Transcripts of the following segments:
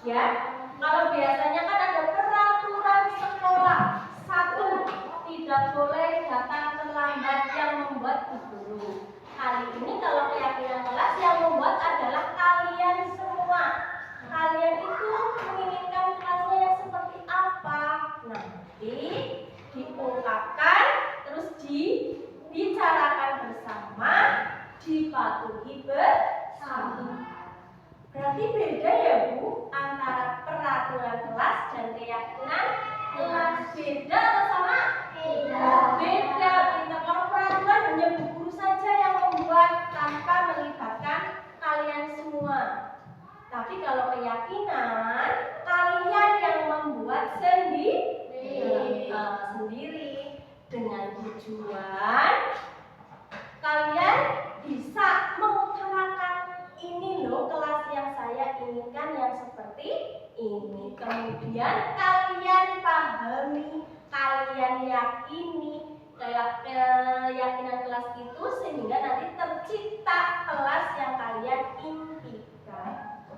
Ya, kalau biasanya kan ada peraturan sekolah. 1, tidak boleh datang terlambat yang membuat guru. Kali ini kalau keyakinan kelas yang membuat adalah kalian semua. Kalian itu menginginkan kelasnya yang seperti apa? Nanti diungkapkan, terus dibicarakan bersama, dipatuhi bersama. Berarti beda ya Bu antara peraturan kelas dan keyakinan kelas. Beda atau sama? Beda. Kalau peraturan hanya Bu guru saja yang membuat tanpa melibatkan kalian semua. Tapi kalau keyakinan kalian yang membuat sendiri dengan tujuan kalian bisa mengutarakan ini loh kelas yang saya inginkan yang seperti ini. Kemudian kalian pahami, kalian yakini keyakinan kelas itu sehingga nanti tercipta kelas yang kalian impikan.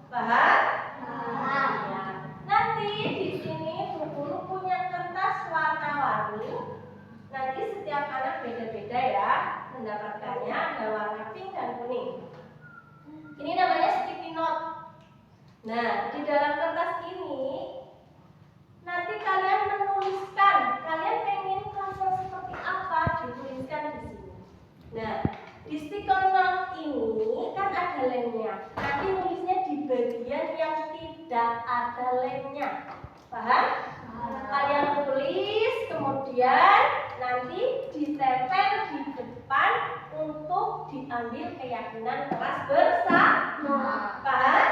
Paham? Ya. Nanti di sini Bu guru punya kertas warna-warni. Nanti setiap anak beda-beda ya mendapatkannya, ada warna pink dan kuning. Ini namanya sticky note. Nah, di dalam kertas ini nanti kalian menuliskan, kalian pengen kelas yang seperti apa, dituliskan di sini. Nah, di sticky note ini kan ada lemnya. Nanti nulisnya di bagian yang tidak ada lemnya. Paham? Kalian tulis, kemudian nanti ditempel di depan untuk diambil keyakinan kelas bersama. Paham?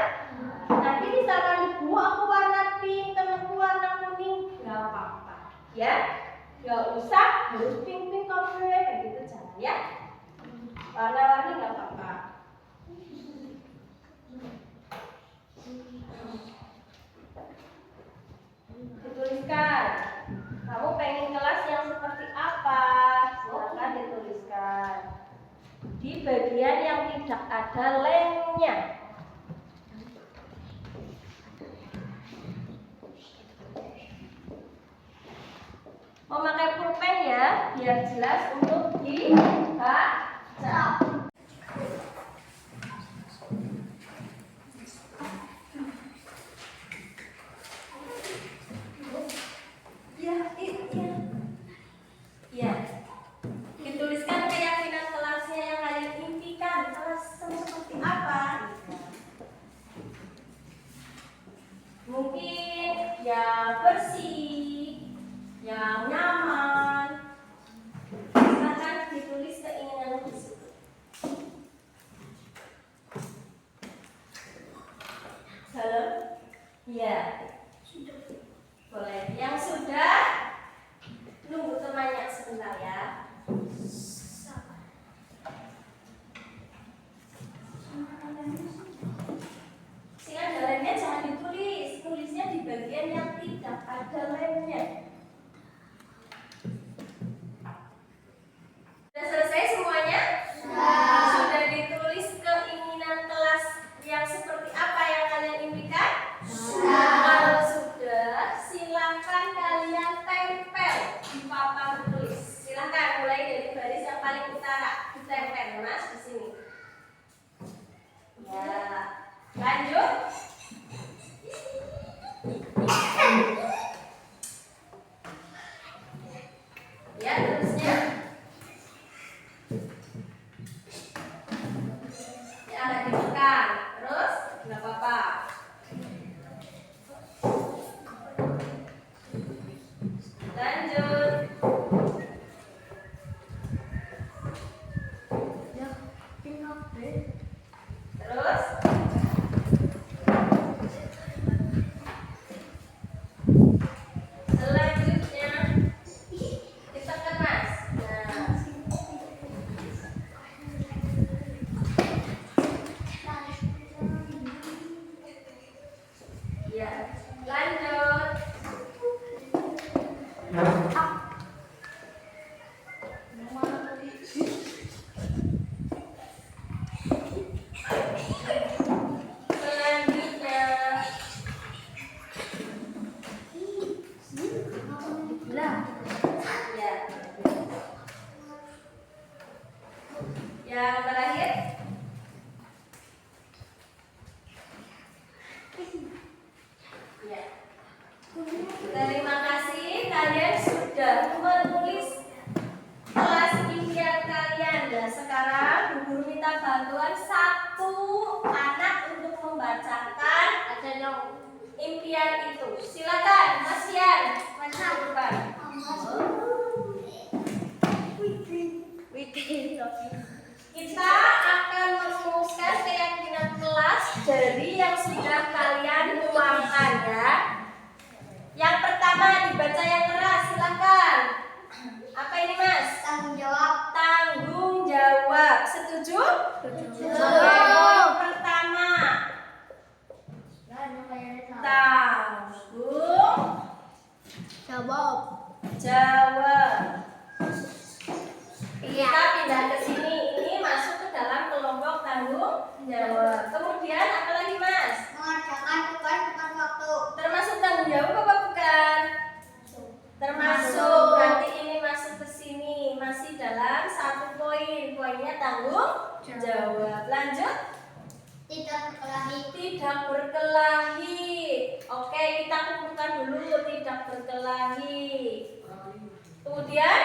Nanti misalkan Bu aku warna pink, temanku warna kuning, nggak apa-apa, ya. Nggak usah harus pink kafe kayak gitu, jangan ya. Warna-warni nggak apa-apa. Dituliskan. Kamu pengen kelas yang seperti apa? Silakan dituliskan. Di bagian yang tidak ada lemnya. Memakai pulpen ya, biar jelas untuk dibaca. Ya, dituliskan keyakinan kelasnya yang kalian impikan. Kelas seperti apa? Mungkin yang bersih, yang nyaman. Silakan ditulis keinginan di situ. Halo? Iya. Boleh. Yang sudah nunggu temannya sebentar ya. Sing ada lemnya jangan ditulis, tulisnya di bagian yang tidak ada lemnya. Sudah selesai semuanya? Sudah ditulis keinginan kelas yang seperti apa yang kalian impikan? Kalau sudah, silakan kalian tempel di papan tulis. Silakan mulai dari baris yang paling utara, ditempel Mas di sini. Ya, lanjut. Ya, terusnya. Ya, agak ditekan. Terus, nggak apa-apa. Lanjut. Terus. Selanjutnya ditekan Mas. Nah. Ya, lanjut. Selanjutnya baru menulis kelas impian kalian. Dan sekarang Bu Guru minta bantuan satu anak untuk membacakan impian itu. Silakan, Mas Yan. Mas Yan. Kita akan merumuskan keyakinan kelas dari yang sudah kalian tuangkan ya. Yang pertama dibaca yang keras, silakan. Apa ini Mas? Tanggung jawab. Tanggung jawab. Setuju? Setuju. Yang pertama tanggung Jawab. jawab. Iya. Kita pindah ke sini. Ini masuk ke dalam kelompok tanggung jawab. Kemudian apa lagi Mas? Mengerjakan tugas tepat waktu. Termasuk tanggung jawab apa bukan? Termasuk. Berarti ini masuk ke sini. Masih dalam satu poin. Poinnya tanggung jawab. Lanjut. Tidak berkelahi. Tidak berkelahi. Oke, kita kumpulkan dulu. Tidak berkelahi. Kemudian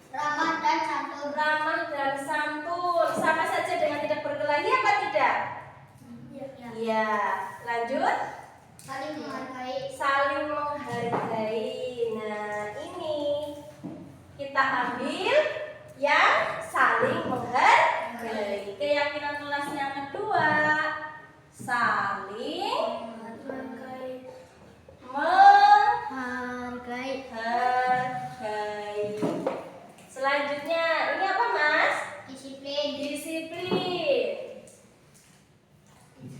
Ramah dan santun. ramah dan santun. Sama saja dengan tidak berkelahi apa tidak? Iya. Lanjut. Saling menghargai. Saling menghargai. Nah, ini kita ambil yang saling menghargai. Keyakinan kelas yang kedua, saling Menghargai. menghargai. Selanjutnya, ini apa Mas? Disiplin. Disiplin.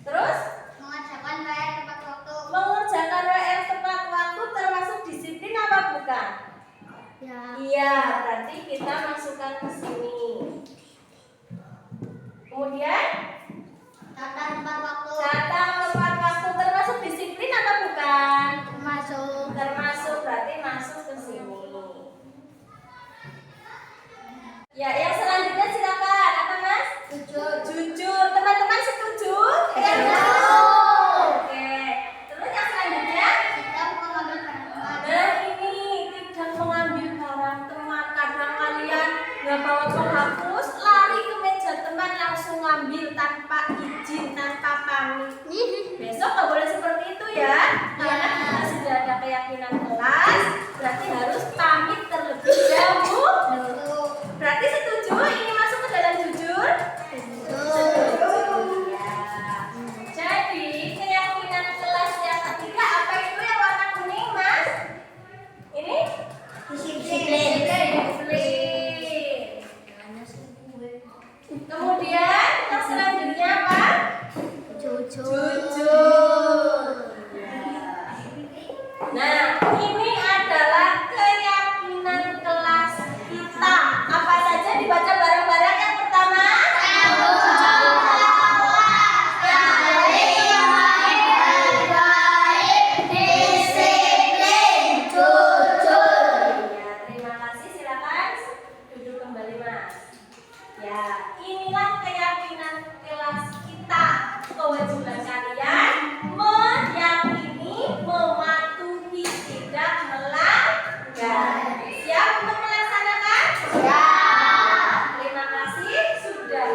Terus Mengerjakan PR tepat waktu. mengerjakan WR tepat waktu termasuk disiplin apa bukan? Ya. Iya, berarti kita masukkan ke sini. Kemudian Datang tepat waktu. datang tepat waktu termasuk disiplin apa bukan? Masuk. Termasuk, berarti masuk ke sini. Ya, yang selanjutnya silakan. Apa Mas? Jujur. Jujur. Teman-teman setuju? Ya. Oke. Terus yang selanjutnya? Tidak mengambil barang teman. Nah ini tidak mengambil barang teman. Kadang kalian nggak bawa penghapus, lari ke meja teman langsung ngambil tanpa izin, tanpa pamit. Besok nggak boleh seperti itu ya. Karena kita sudah ada keyakinan kelas, berarti harus pamit terlebih dahulu. Berarti setuju ini masuk ke dalam jujur? Setuju. Ya. Jadi keyakinan kelas yang ketiga apa itu yang warna kuning Mas? Ini? Disiplin. Disiplin. Kemudian yang selanjutnya apa? Jujur. Nah, ini adalah keyakinan kelas kita. Apa saja dibaca bareng-bareng yang pertama? Ya, terima kasih. Silakan duduk kembali, Mas. Ya, inilah keyakinan kelas kita. Kewajiban kalian meyakini, mematuhi, tidak melanggar. Siap untuk melaksanakan? Terima kasih sudah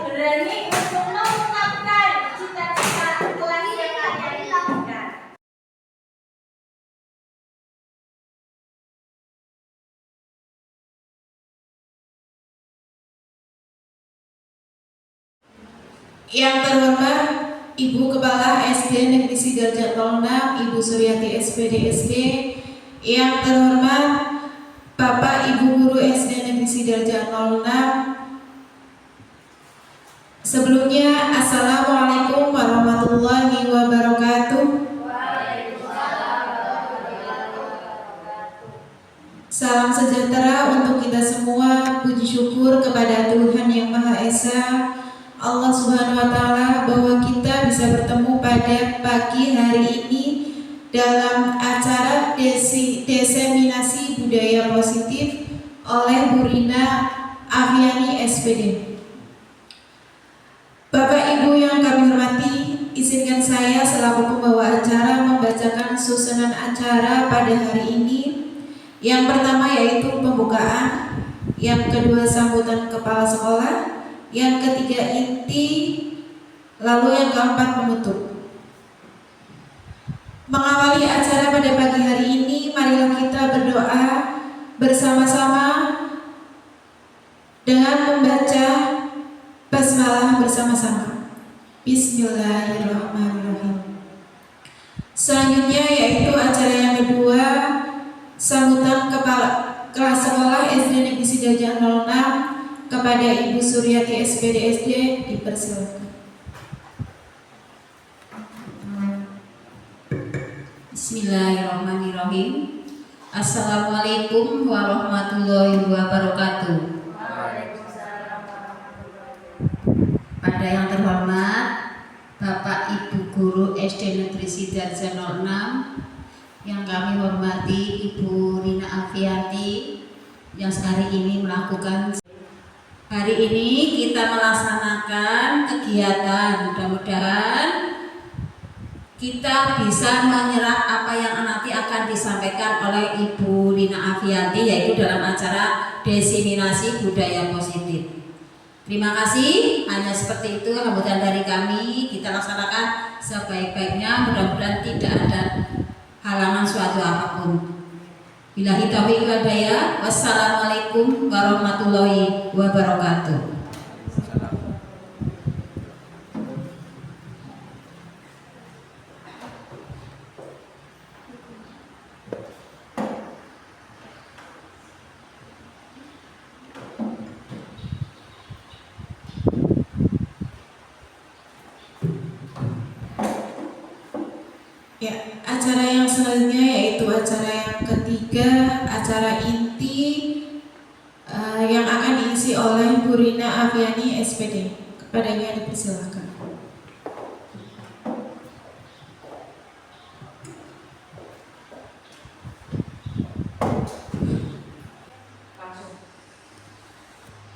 berani untuk mengungkapkan cita-cita kelas yang kalian inginkan. Yang terhormat Ibu Kepala SD Negeri Sidoarjo 06, Ibu Suryati SPD SK. Yang terhormat Bapak Ibu Guru SD Negeri Sidoarjo 06. Sebelumnya, Assalamualaikum warahmatullahi wabarakatuh. Salam sejahtera untuk kita semua. Puji syukur kepada Tuhan Yang Maha Esa, Allah Subhanahu wa Ta'ala, bahwa kita bisa bertemu pada pagi hari ini dalam acara diseminasi budaya positif oleh Bu Rina Afiani SPD. Bapak Ibu yang kami hormati, izinkan saya selaku pembawa acara membacakan susunan acara pada pada hari ini. Yang pertama yaitu pembukaan, yang kedua sambutan kepala sekolah, yang ketiga inti, lalu yang keempat penutup. Mengawali acara pada pagi hari ini, marilah kita berdoa bersama-sama dengan membaca basmalah bersama-sama. Bismillahirrahmanirrahim. Selanjutnya yaitu acara yang kedua, sambutan kepala kelas sekolah SD Negeri Sidoarjo 06 kepada Ibu Suryati SPD SD, dipersilakan. Bismillahirrahmanirrahim. Assalamualaikum warahmatullahi wabarakatuh. Pada yang terhormat Bapak Ibu Guru SD Negeri Sidoarjo 06, yang kami hormati Ibu Rina Afianti yang hari ini melakukan. Hari ini kita melaksanakan kegiatan, mudah-mudahan kita bisa menyerap apa yang nanti akan disampaikan oleh Ibu Rina Afianti, yaitu dalam acara diseminasi budaya positif. Terima kasih, hanya seperti itu sambutan dari kami, kita laksanakan sebaik-baiknya, mudah-mudahan tidak ada halangan suatu apapun. Billahi taufiq wal hidayah. Wassalamualaikum warahmatullahi wabarakatuh. Ya, acara yang selanjutnya yaitu acara yang ketiga, acara inti yang akan diisi oleh Bu Rina Afiani SPD. Kepadanya dipersilakan.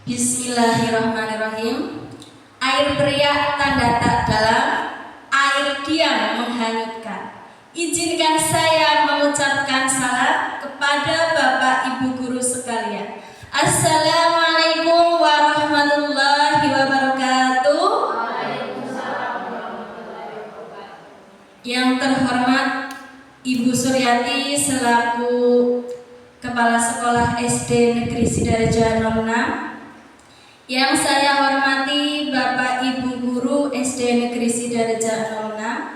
Bismillahirrahmanirrahim. Air beriak tanda tak dalam, air diam menghanyutkan. Izinkan saya mengucapkan salam kepada Bapak Ibu Guru sekalian. Assalamualaikum warahmatullahi wabarakatuh. Yang terhormat Ibu Suryati selaku Kepala Sekolah SD Negeri Sidoarjo 06. Yang saya hormati Bapak Ibu Guru SD Negeri Sidoarjo 06.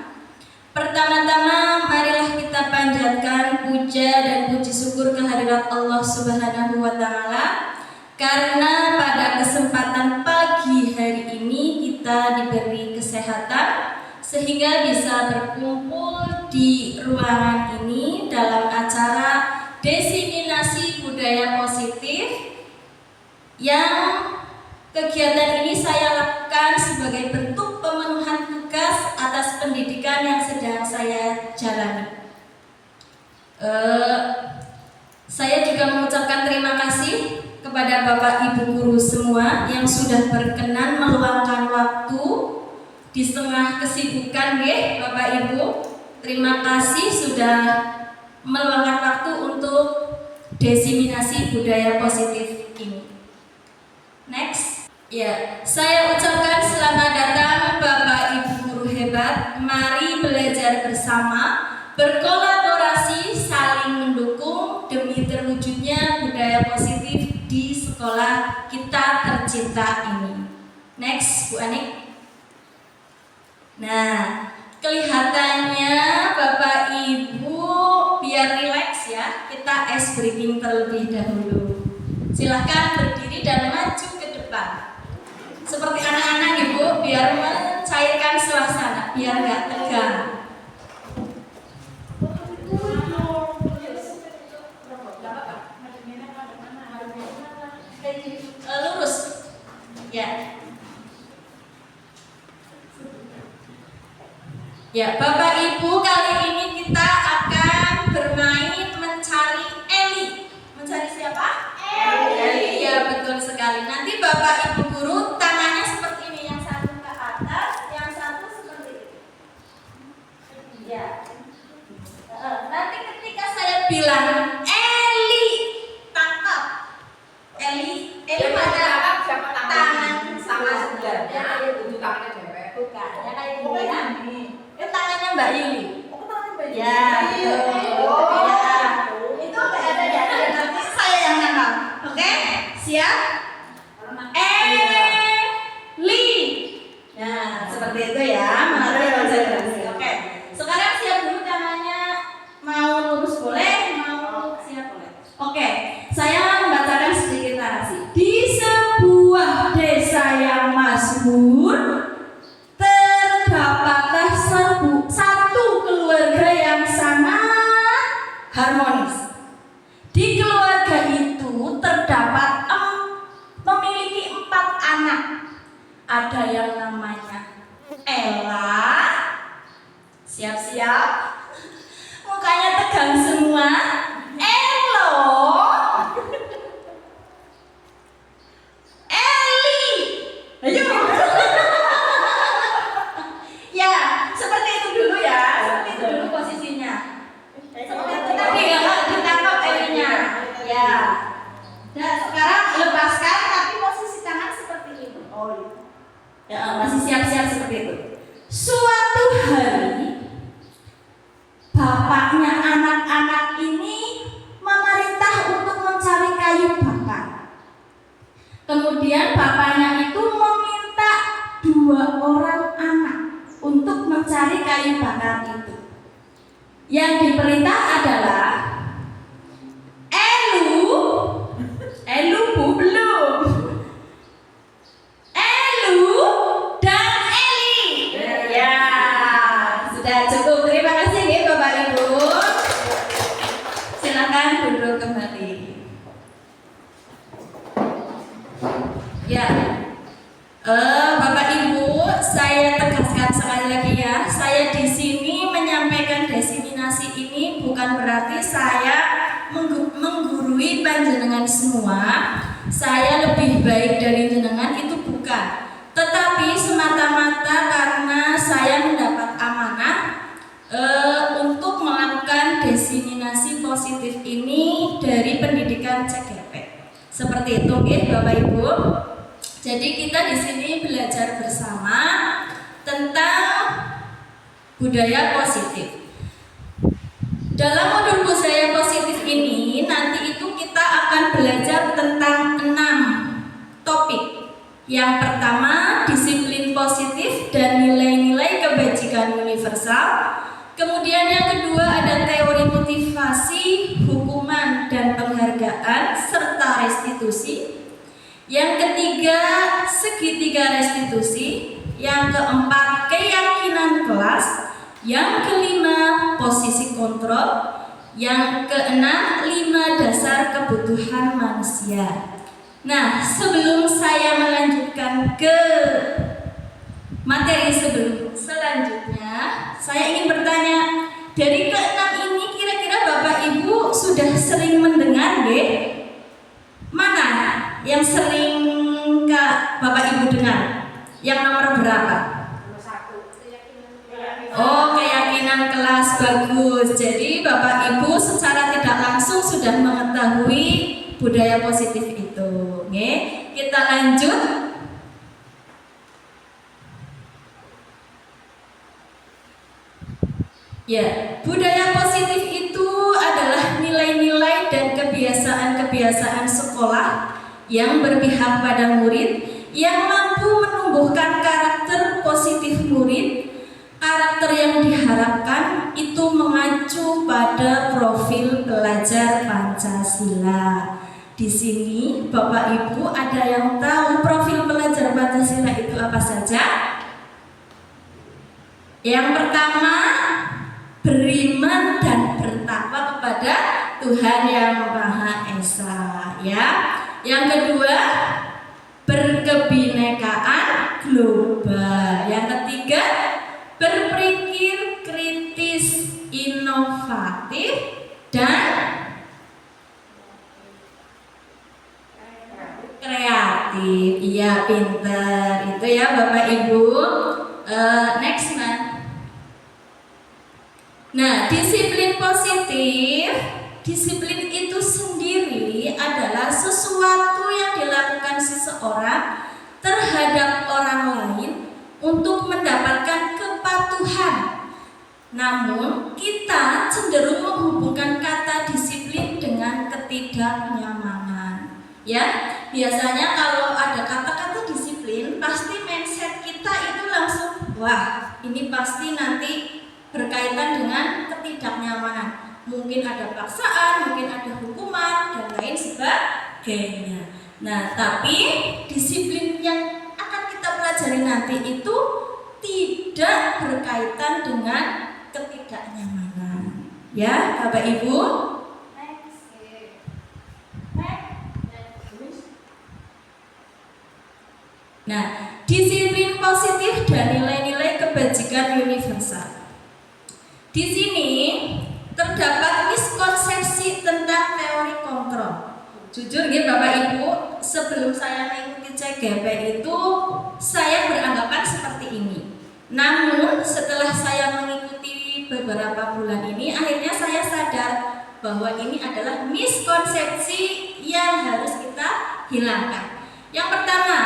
Pertama-tama marilah kita panjatkan puja dan puji syukur kehadirat Allah Subhanahu wa Ta'ala, karena pada kesempatan pagi hari ini kita diberi kesehatan sehingga bisa berkumpul di ruangan ini dalam acara diseminasi budaya positif yang kegiatan ini saya lakukan sebagai bentuk pemenuhan tugas atas pendidikan yang sedang saya jalani. Saya juga mengucapkan terima kasih kepada Bapak Ibu Guru semua yang sudah berkenan meluangkan waktu di tengah kesibukan, Bapak Ibu. Terima kasih sudah meluangkan waktu untuk diseminasi budaya positif ini. Next. Ya, saya ucapkan selamat datang Bapak Ibu Guru hebat. Mari belajar bersama, berkolaborasi, saling mendukung demi terwujudnya budaya positif di sekolah kita tercinta ini. Next, Bu Anik. Nah, kelihatannya Bapak Ibu biar rileks ya, kita ice breaking terlebih dahulu. Silahkan berdiri dan maju ke depan. Seperti anak-anak Ibu, biar mencairkan suasana, biar nggak tegang. Lurus, ya. Ya, Bapak Ibu, kali ini kita akan bermain mencari Eli. Mencari siapa? Eli. Ya, betul sekali. Nanti Bapak Ibu Guru tangannya seperti ini, yang satu ke atas, yang satu seperti ini. Ya. Nanti ketika saya bilang Eli, tangkap. Eli pada siapa tangan sama sebelah. sebelahnya, itu tangannya cewek. Bukan, ya kayak gini ya. Tangannya Mbak Yuli. Ya. Ya, betul. Ya. Itu nggak ada ya, nanti saya yang nangkap. Oke, siap? Eli. Nah, seperti itu ya, menaruh konsentrasi. Oke, sekarang siap dulu tangannya. Mau lurus boleh, mau siap boleh. Oke, saya membacakan sedikit narasi. Di sebuah desa yang makmur, terdapatlah satu keluarga yang sangat harmonis. Di keluarga itu terdapat memiliki 4 anak. Ada yang namanya Ella. Siap-siap. Mukanya tegang semua. Elo. Eli. Ayo. Ya, seperti itu dulu ya. Seperti itu dulu posisinya. Seperti itu tadi ya, ditangkap Elinya. Ya. Dan sekarang lepaskan tapi posisi tangan seperti ini. Oh iya. Ya, masih siap-siap seperti itu. Suatu hari bapaknya anak-anak ini memerintah untuk mencari kayu bakar. Kemudian bapaknya itu meminta 2 orang anak untuk mencari kayu bakar itu. Yang diperintah adalah Elu bu belum. Elu dan Eli. Ya, sudah cukup. Terima kasih ya Bapak Ibu. Silakan duduk kembali. Ya, Bapak Ibu, saya tegaskan sekali lagi ya, saya di sini menyampaikan diseminasi ini bukan berarti saya menggurui panjenengan semua. Saya lebih baik dari jenengan, itu bukan. Tetapi semata-mata karena saya mendapat amanah untuk melakukan diseminasi positif ini dari pendidikan CGP. Seperti itu ya Bapak Ibu. Jadi kita di sini belajar bersama tentang budaya positif. Dalam modul budaya positif ini nanti itu kita akan belajar tentang 6 topik. Yang pertama disiplin positif dan nilai-nilai kebajikan universal. Kemudian yang kedua ada teori motivasi, hukuman dan penghargaan serta restitusi. Yang ketiga segitiga restitusi. Yang keempat keyakinan kelas. Yang kelima posisi kontrol. Yang keenam 5 dasar kebutuhan manusia. Nah, sebelum saya melanjutkan ke materi selanjutnya, saya ingin bertanya, dari keenam ini kira-kira Bapak Ibu sudah sering mendengar deh? Mana yang sering Bapak Ibu dengar? Yang nomor berapa? Oh, keyakinan kelas, bagus. Jadi Bapak Ibu secara tidak langsung sudah mengetahui budaya positif itu. Oke, kita lanjut. Ya, budaya positif itu adalah nilai-nilai dan kebiasaan-kebiasaan sekolah yang berpihak pada murid, yang mampu menumbuhkan karakter positif murid. Karakter yang diharapkan itu mengacu pada profil pelajar Pancasila. Di sini Bapak Ibu ada yang tahu profil pelajar Pancasila itu apa saja? Yang pertama, beriman dan bertakwa kepada Tuhan Yang Maha Esa, ya. Yang kedua, berkebinekaan global. Yang ketiga, berpikir kritis, inovatif dan kreatif. Iya, pinter. Itu ya Bapak Ibu. Next man. Nah, disiplin positif disiplin itu sendiri adalah sesuatu yang dilakukan seseorang terhadap orang lain untuk mendapatkan kepatuhan. Namun, kita cenderung menghubungkan kata disiplin dengan ketidaknyamanan. Ya, biasanya kalau ada kata-kata disiplin, pasti mindset kita itu langsung, wah, ini pasti nanti berkaitan dengan ketidaknyamanan. Mungkin ada paksaan, mungkin ada hukuman, dan lain sebagainya. Nah, tapi disiplin yang akan kita pelajari nanti itu tidak berkaitan dengan ketidaknyamanan. Ya, Bapak Ibu. Nah, disiplin positif dan nilai-nilai kebajikan universal. Di sini terdapat miskonsepsi tentang teori kontrol. Jujur ya Bapak Ibu, sebelum saya mengikuti CGP itu saya beranggapan seperti ini. Namun setelah saya mengikuti beberapa bulan ini, akhirnya saya sadar bahwa ini adalah miskonsepsi yang harus kita hilangkan. Yang pertama,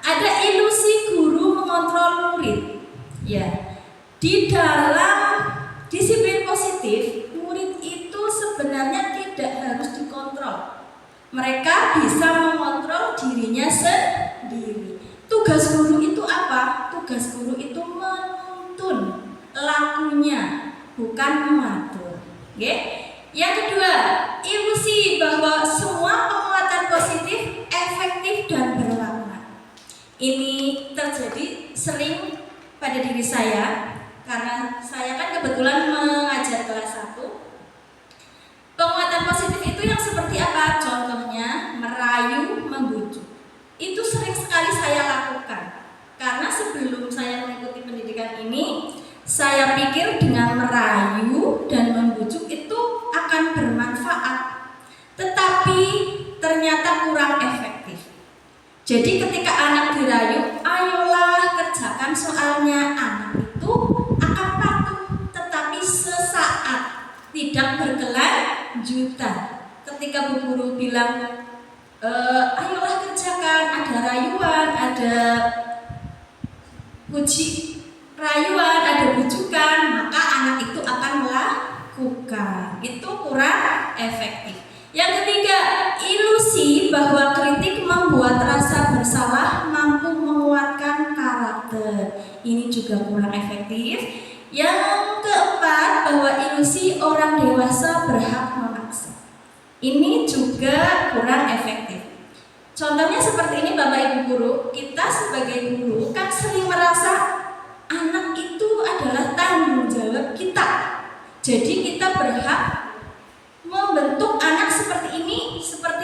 ada ilusi guru mengontrol murid. Ya, di dalam disiplin positif, murid itu sebenarnya tidak harus dikontrol. Mereka bisa mengontrol dirinya sendiri. Tugas guru itu apa? Tugas guru itu menuntun lakunya, bukan mengatur. Oke? Yang kedua, ilusi bahwa semua penguatan positif efektif dan bermakna. Ini terjadi sering pada diri saya karena saya kan kebetulan mengajar kelas 1. Penguatan positif itu yang seperti apa? Contohnya merayu, membujuk. Itu sering sekali saya lakukan. Karena sebelum saya mengikuti pendidikan ini, saya pikir dengan merayu dan membujuk itu akan bermanfaat. Tetapi ternyata kurang efektif. Jadi ketika anak dirayu, ayolah kerjakan soalnya, anak itu akan patuh. Tetapi sesaat tidak berkelanjutan. Ketika bu guru bilang, ayolah kerjakan, ada rayuan, ada puji rayuan, ada bujukan, maka anak itu akan melakukan. Itu kurang efektif. Yang ketiga, ilusi bahwa kritik membuat rasa bersalah mampu menguatkan karakter. Ini juga kurang efektif. Yang keempat, bahwa ilusi orang dewasa berhak memaksa. Ini juga kurang efektif. Contohnya seperti ini Bapak Ibu guru, kita sebagai guru kan sering merasa anak itu adalah tanggung jawab kita. Jadi kita berhak membentuk anak seperti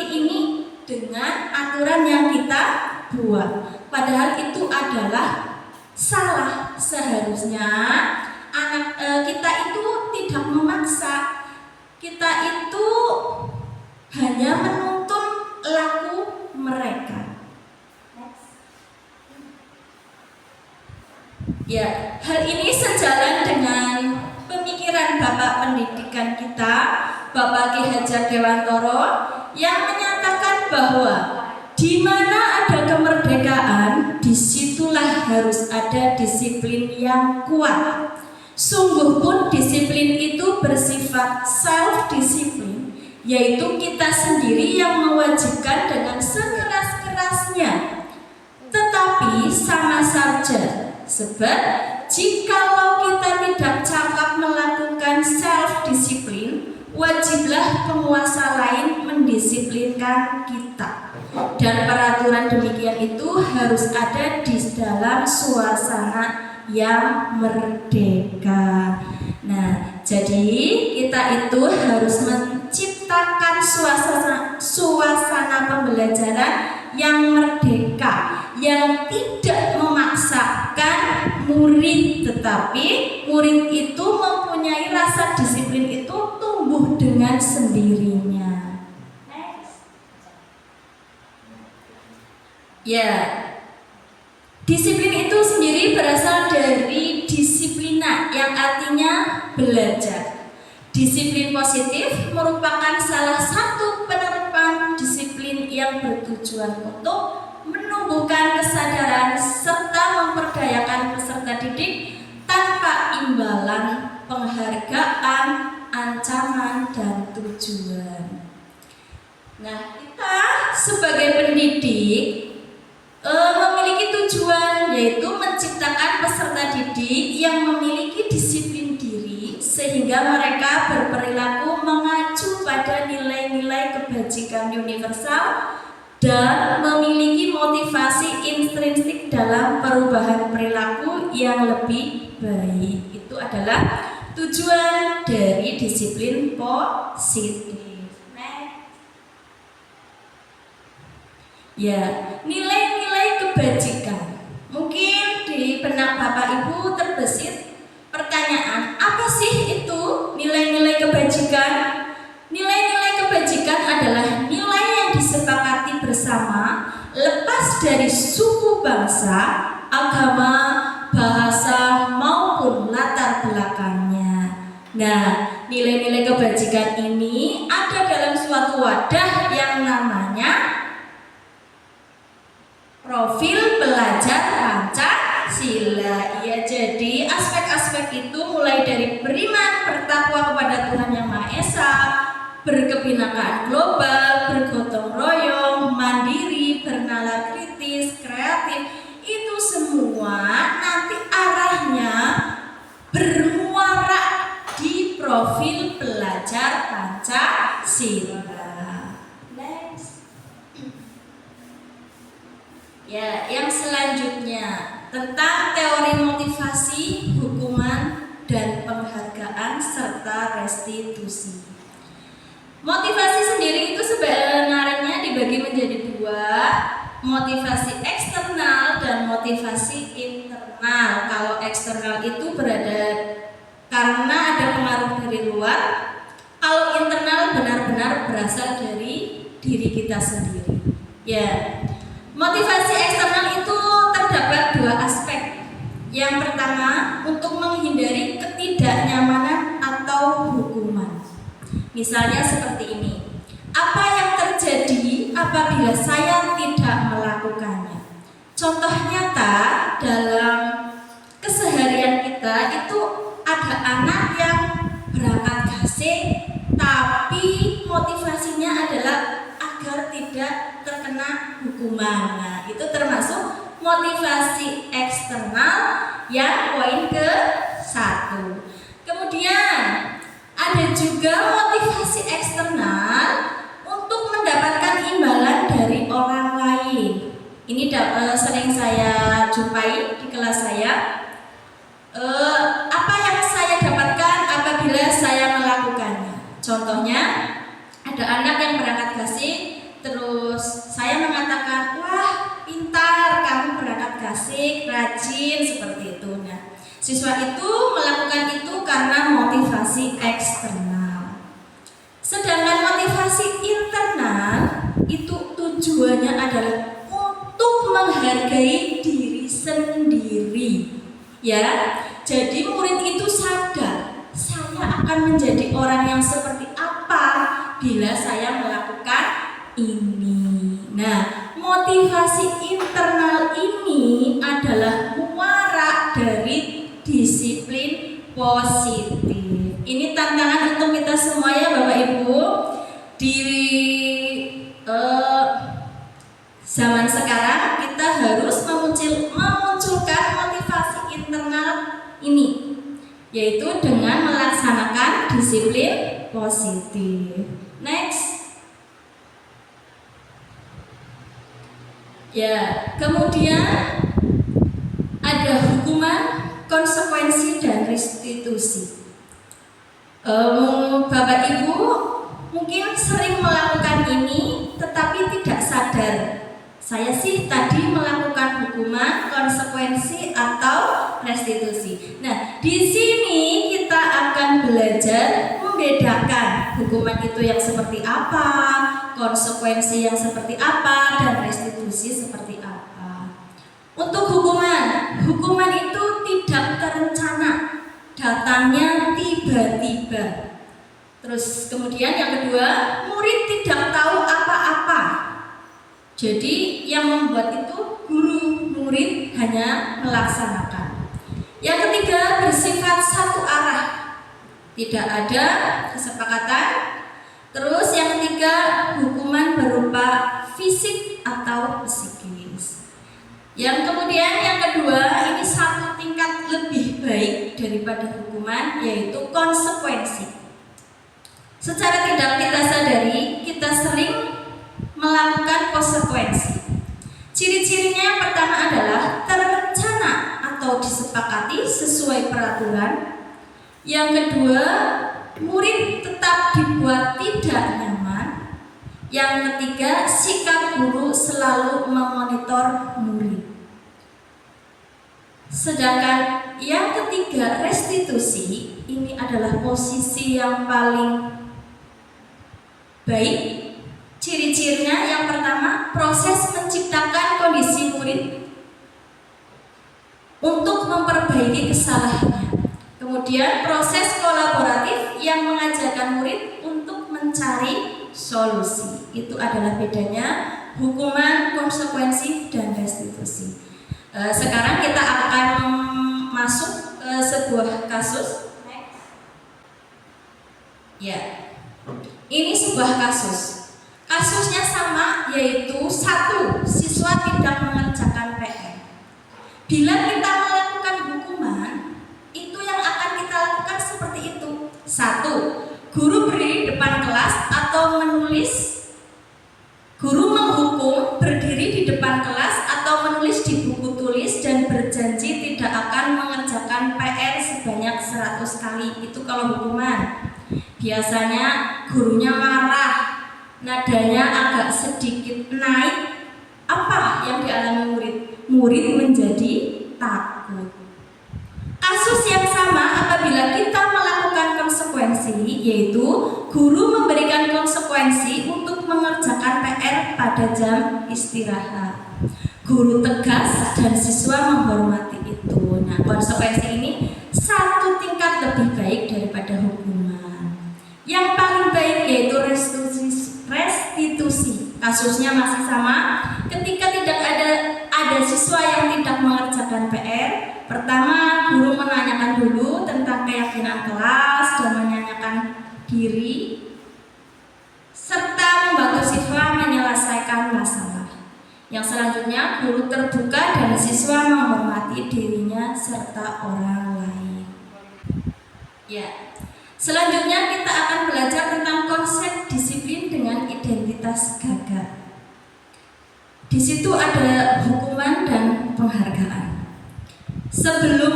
ini dengan aturan yang kita buat. Padahal itu adalah salah. Seharusnya anak kita itu tidak memaksa. Kita itu hanya menuntun laku mereka. Ya, hal ini sejalan dengan pemikiran Bapak Pendidikan kita, Bapak Ki Hajar Dewantoro, yang menyatakan bahwa di mana ada kemerdekaan, disitulah harus ada disiplin yang kuat. Sungguh pun disiplin itu bersifat self-disiplin, yaitu kita sendiri yang mewajibkan dengan sekeras-kerasnya. Tetapi sama saja, sebab jikalau kita tidak cakap melakukan self-disiplin, wajiblah penguasa lain mendisiplinkan kita. Dan peraturan demikian itu harus ada di dalam suasana yang merdeka. Nah, jadi kita itu harus menciptakan suasana pembelajaran yang merdeka, yang tidak memaksakan murid, tetapi murid itu mempunyai rasa disiplin itu tumbuh dengan sendirinya. Ya, disiplin itu sendiri berasal dari disiplina yang artinya belajar. Disiplin positif merupakan salah satu penerapan disiplin yang bertujuan untuk menumbuhkan kesadaran serta memperdayakan peserta didik tanpa imbalan, penghargaan, ancaman, dan tujuan. Nah, kita sebagai pendidik memiliki tujuan, yaitu menciptakan peserta didik yang memiliki disiplin diri sehingga mereka berperilaku mengacu pada nilai-nilai kebajikan universal dan memiliki motivasi intrinsik dalam perubahan perilaku yang lebih baik. Itu adalah tujuan dari disiplin positif. Ya, nilai-nilai kebajikan. Mungkin di benak Bapak Ibu terbesit pertanyaan, apa sih itu nilai-nilai kebajikan? Nilai-nilai kebajikan adalah nilai yang disepakati bersama lepas dari suku bangsa, agama, bahasa maupun latar belakangnya. Nah, nilai-nilai kebajikan ini ada dalam suatu wadah yang namanya Profil Pelajar Pancasila. Ya, jadi aspek-aspek itu mulai dari beriman, bertakwa kepada Tuhan Yang Maha Esa, berkebinekaan global, bergotong royong, mandiri, bernalar kritis, kreatif. Itu semua nanti arahnya bermuara di Profil Pelajar Pancasila. Ya, yang selanjutnya tentang teori motivasi, hukuman, dan penghargaan serta restitusi. Motivasi sendiri itu sebenarnya dibagi menjadi dua, motivasi eksternal dan motivasi internal. Kalau eksternal itu berada karena ada pengaruh dari luar, kalau internal benar-benar berasal dari diri kita sendiri. Ya. Motivasi eksternal itu terdapat dua aspek. Yang pertama, untuk menghindari ketidaknyamanan atau hukuman. Misalnya seperti ini. Apa yang terjadi apabila saya tidak melakukannya? Contoh nyata dalam keseharian kita itu ada anak yang berangkat gasing, tapi motivasinya adalah agar tidak terkena hukuman. Nah, itu termasuk motivasi eksternal yang poin ke-1. Kemudian ada juga motivasi eksternal untuk mendapatkan imbalan dari orang lain. Ini sering saya jumpai di kelas saya. Apa yang saya dapatkan apabila saya melakukannya? Contohnya, ada anak yang berangkat gasing, terus saya mengatakan, wah pintar kamu berangkat gasing, rajin, seperti itu. Nah, siswa itu melakukan itu karena motivasi eksternal. Sedangkan motivasi internal itu tujuannya adalah untuk menghargai diri sendiri. Ya, jadi murid itu sadar, saya akan menjadi orang yang seperti apa bila saya melakukan ini. Nah, motivasi internal ini adalah muara dari disiplin positif. Ini tantangan untuk kita semua ya Bapak Ibu. Di zaman sekarang kita harus memunculkan motivasi internal ini, yaitu dengan melaksanakan disiplin positif. Next. Ya, kemudian ada hukuman, konsekuensi, dan restitusi. Bapak Ibu mungkin sering melakukan ini tetapi tidak sadar. Saya sih tadi melakukan hukuman, konsekuensi, atau restitusi. Nah, di sini kita akan belajar membedakan hukuman itu yang seperti apa, konsekuensi yang seperti apa, dan restitusi seperti apa. Untuk hukuman itu tidak terencana, datangnya tiba-tiba. Terus kemudian yang kedua, murid tidak tahu apa-apa. Jadi yang membuat itu guru, murid hanya melaksanakan. Yang ketiga, bersifat satu arah, tidak ada kesepakatan. Terus yang ketiga, hukuman berupa fisik atau psikis. Yang kemudian yang kedua, ini satu tingkat lebih baik daripada hukuman, yaitu konsekuensi. Secara tidak kita sadari, kita sering melakukan konsekuensi. Ciri-cirinya yang pertama adalah terencana atau disepakati sesuai peraturan. Yang kedua, murid tetap dibuat tidak nyaman. Yang ketiga, sikap guru selalu memonitor murid. Sedangkan yang ketiga, restitusi, ini adalah posisi yang paling baik. Ciri-cirinya yang pertama, proses menciptakan kondisi murid untuk memperbaiki kesalahannya. Kemudian proses kolaboratif yang mengajarkan murid untuk mencari solusi. Itu adalah bedanya hukuman, konsekuensi, dan restitusi. Sekarang kita akan masuk ke sebuah kasus. Ya, ini sebuah kasus. Kasusnya sama, yaitu satu, siswa tidak mengerjakan PR. Bila kita melakukan hukuman, itu yang akan kita lakukan seperti itu. Satu, guru berdiri depan kelas atau menulis. Guru menghukum berdiri di depan kelas atau menulis di buku tulis dan berjanji tidak akan mengerjakan PR sebanyak 100 kali. Itu kalau hukuman. Biasanya gurunya marah, nadanya agak sedikit naik. Apa yang dialami murid? Murid menjadi takut. Kasus yang sama apabila kita melakukan konsekuensi, yaitu guru memberikan konsekuensi untuk mengerjakan PR pada jam istirahat. Guru tegas dan siswa menghormati itu. Nah, konsekuensi ini satu tingkat lebih baik daripada hukuman. Yang paling baik yaitu restitusi. Kasusnya masih sama. Ketika tidak ada siswa yang tidak mengerjakan PR, pertama guru menanyakan dulu tentang keyakinan kelas dan menanyakan diri, serta membantu siswa menyelesaikan masalah. Yang selanjutnya guru terbuka dan siswa menghormati dirinya serta orang lain. Ya. Selanjutnya kita akan belajar tentang konsep disiplin dengan identitas gagah. Di situ ada hukuman dan penghargaan. Sebelum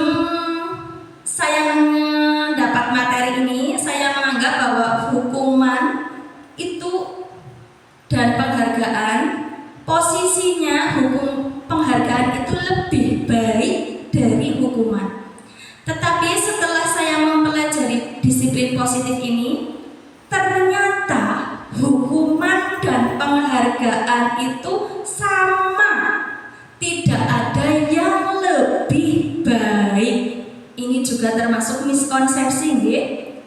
saya mendapat materi ini, saya menganggap bahwa hukuman itu dan penghargaan, posisinya penghargaan itu lebih baik dari hukuman. Tetapi setelah saya mempelajari disiplin positif ini, ternyata hukuman dan penghargaan itu sama, tidak ada yang lebih baik. Ini juga termasuk miskonsepsi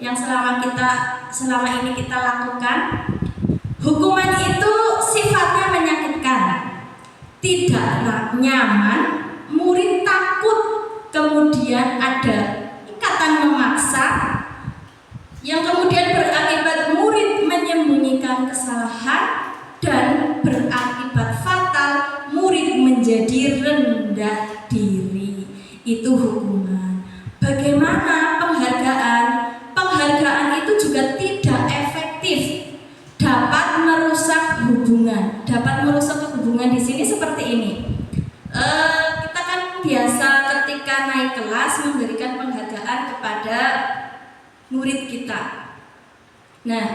yang selama ini kita lakukan. Hukuman itu sifatnya menyakitkan, tidak nyaman, murid takut, kemudian ada ikatan memaksa yang kemudian berakibat murid menyembunyikan kesalahan dan berakibat fatal murid menjadi rendah diri. Itu hukuman. Bagaimana penghargaan? Penghargaan itu juga tidak efektif, dapat merusak hubungan. Dapat merusak hubungan di sini seperti ini. Kita kan biasa ketika naik kelas memberikan penghargaan kepada murid kita. Nah,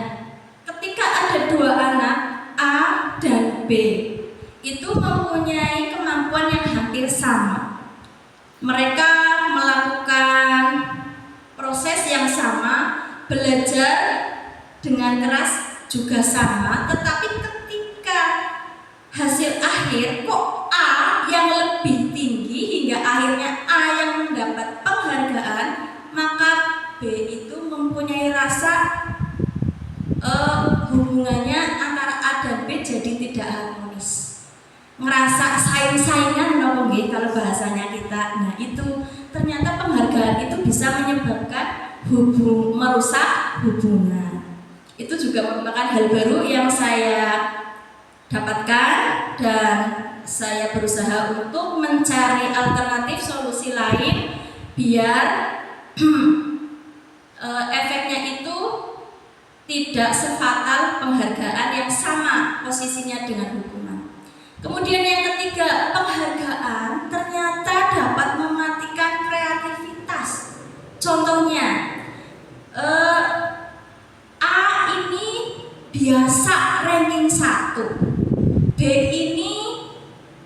ketika ada dua anak A dan B, itu mempunyai kemampuan yang hampir sama. Mereka melakukan proses yang sama, belajar dengan keras juga sama, tetapi ketika hasil akhir kok A yang lebih tinggi hingga akhirnya A yang mendapat penghargaan, maka B itu mempunyai rasa hubungannya antara A dan B jadi tidak harmonis, ngerasa saing-saingan nopo nggih kalau bahasanya kita. Nah, itu ternyata penghargaan itu bisa menyebabkan merusak hubungan. Itu juga merupakan hal baru yang saya dapatkan dan saya berusaha untuk mencari alternatif solusi lain biar efeknya itu tidak sefatal penghargaan yang sama posisinya dengan hukuman. Kemudian yang ketiga, penghargaan ternyata dapat mematikan kreativitas. Contohnya, A ini biasa ranking 1, B ini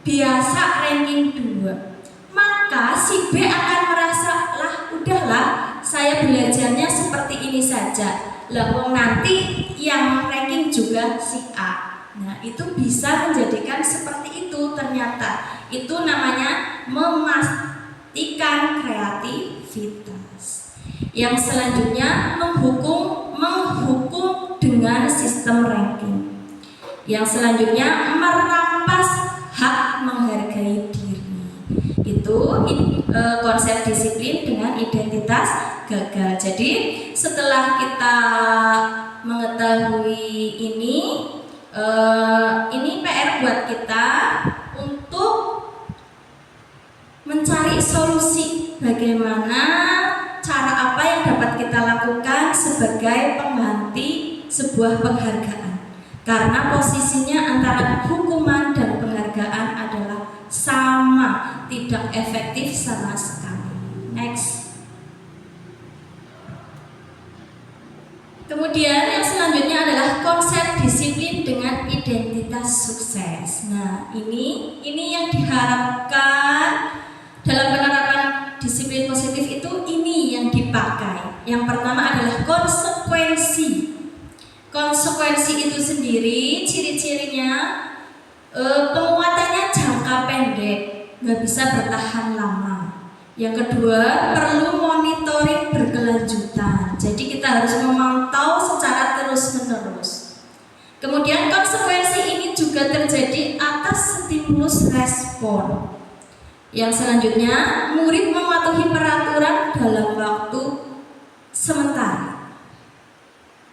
biasa ranking 2. Maka si B akan merasa, lah udahlah saya belajarnya seperti ini saja. Lah wong nanti yang ranking juga si A. Nah, itu bisa menjadikan seperti itu ternyata. Itu namanya mematikan kreativitas. Yang selanjutnya menghukum dengan sistem ranking. Yang selanjutnya merampas hak menghargai diri. Itu konsep disiplin dengan identitas gagal. Jadi setelah kita mengetahui ini PR buat kita untuk mencari solusi bagaimana cara apa yang dapat kita lakukan sebagai pengganti sebuah penghargaan. Karena posisinya antara hukuman dan penghargaan adalah sama, tidak efektif sama sekali. Next. Kemudian yang selanjutnya adalah konsep disiplin dengan identitas sukses. Nah, ini yang diharapkan dalam penerapan disiplin positif itu ini yang dipakai. Yang pertama adalah konsekuensi. Konsekuensi itu sendiri ciri-cirinya penguatannya jangka pendek, nggak bisa bertahan lama. Yang kedua, perlu monitoring berkelanjutan. Jadi kita harus memantau secara terus-menerus. Kemudian konsekuensi ini juga terjadi atas stimulus respon. Yang selanjutnya, murid mematuhi peraturan dalam waktu sementara.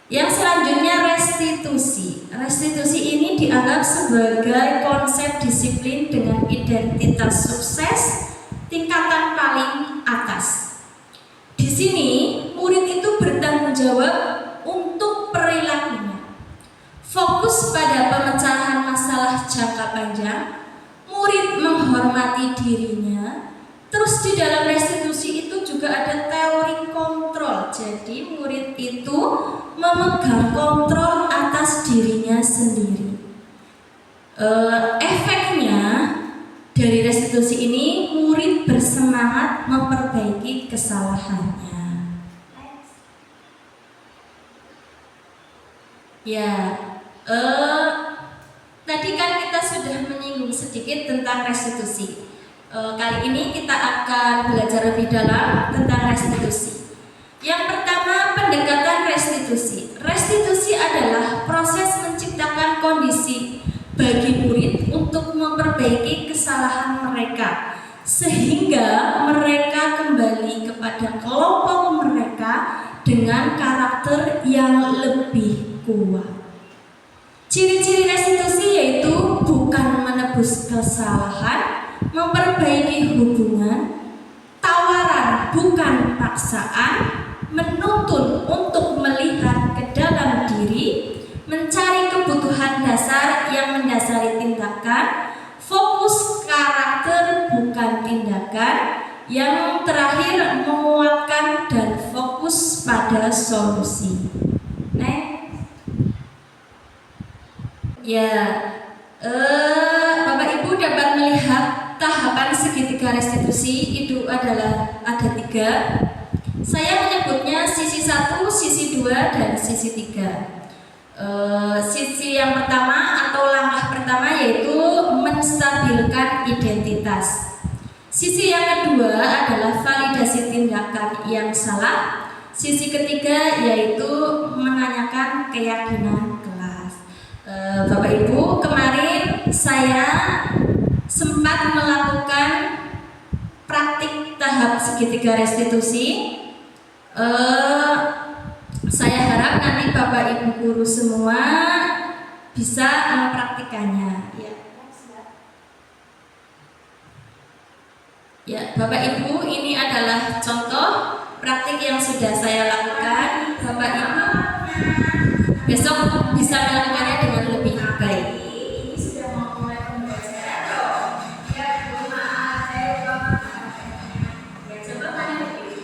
Yang selanjutnya restitusi. Restitusi ini dianggap sebagai konsep disiplin dengan identitas sukses tingkatan paling atas. Di sini murid itu bertanggung jawab untuk perilakunya. Fokus pada pemecahan masalah jangka panjang, murid menghormati dirinya. Terus di dalam restitusi itu juga ada teori kontrol. Jadi murid itu memegang kontrol atas dirinya sendiri. Efeknya dari restitusi ini murid bersemangat memperbaiki kesalahannya. Ya, tadi kan kita sudah menyinggung sedikit tentang restitusi. Kali ini kita akan belajar lebih dalam tentang restitusi. Yang pertama, pendekatan restitusi. Restitusi adalah proses menciptakan kondisi bagi murid untuk memperbaiki kesalahan mereka sehingga mereka kembali kepada kelompok mereka dengan karakter yang lebih kuat. Ciri-ciri restitusi yaitu bukan menebus kesalahan, memperbaiki hubungan, tawaran bukan paksaan, menuntun untuk melihat ke dalam diri, mencari kebutuhan dasar yang mendasari tindakan, fokus karakter bukan tindakan, yang terakhir menguatkan dan fokus pada solusi. Ya, Bapak Ibu dapat melihat tahapan segitiga restitusi itu adalah ada 3. Saya menyebutnya sisi 1, sisi 2, dan sisi 3. Sisi yang pertama atau langkah pertama yaitu menstabilkan identitas. Sisi yang kedua adalah validasi tindakan yang salah. sisi ketiga yaitu menanyakan keyakinan kelas. Bapak Ibu, kemarin saya sempat melakukan praktik tahap segitiga restitusi. Saya harap nanti Bapak Ibu guru semua bisa mempraktikannya. Ya, Bapak Ibu, ini adalah contoh praktik yang sudah saya lakukan. Bapak Ibu besok bisa melakukannya dengan lebih baik. Ini sudah mau mulai pembelajaran dong. Ya, maaf, saya lupa. Ya, coba tanya dulu.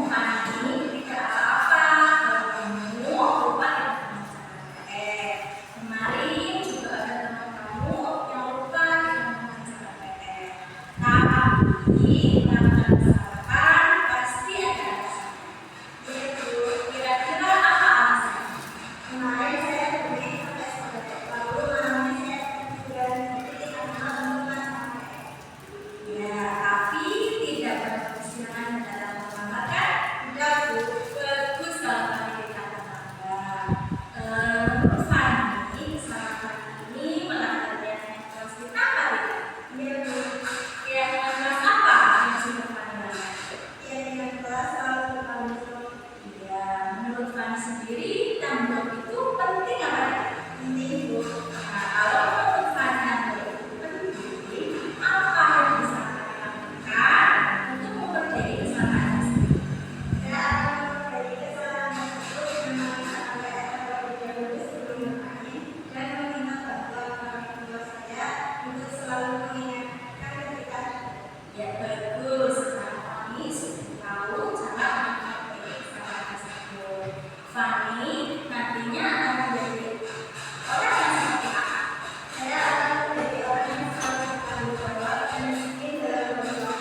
Fani, tidak apa-apa kalau kamu lupa kemarin juga ada teman kamu yang lupa dengan PR. Tapi karena kesalahan pasti ada alasannya. Yaitu kira-kira apa alasannya? Kemarin saya pergi ke sekolah, lalu namanya saya titik teman-teman. Ya, tapi tidak berkesinambungan dalam menggambarkan. Bagus kalau kami dikatakan. Menurut Fani, kesalahan ini melanggar kelas kita apa tidak? Keyakinan kelas apa yang sudah Fani lakukan? Keyakinan kelas selalu bertanggung. Iya, menurut Fani sendiri tanggung itu penting apa tidak? Penting, Bu. Nah, kalau menurut Fani tanggung itu penting, apa yang bisa Fani lakukan untuk memperbaiki kesalahan sendiri? Saya akan memperbaiki kesalahan tersebut dengan sampai terlebih dahulu sebelum bermain dan meminta bantuan orang tua saya untuk selalu mengingatkan ketika. Ya, bagus. Fani sudah tahu cara memperbaiki kesalahan tersebut. Fani nantinya akan menjadi orang yang seperti apa? Saya akan menjadi orang yang selalu bertanggung jawab dan disiplin dalam berbuat.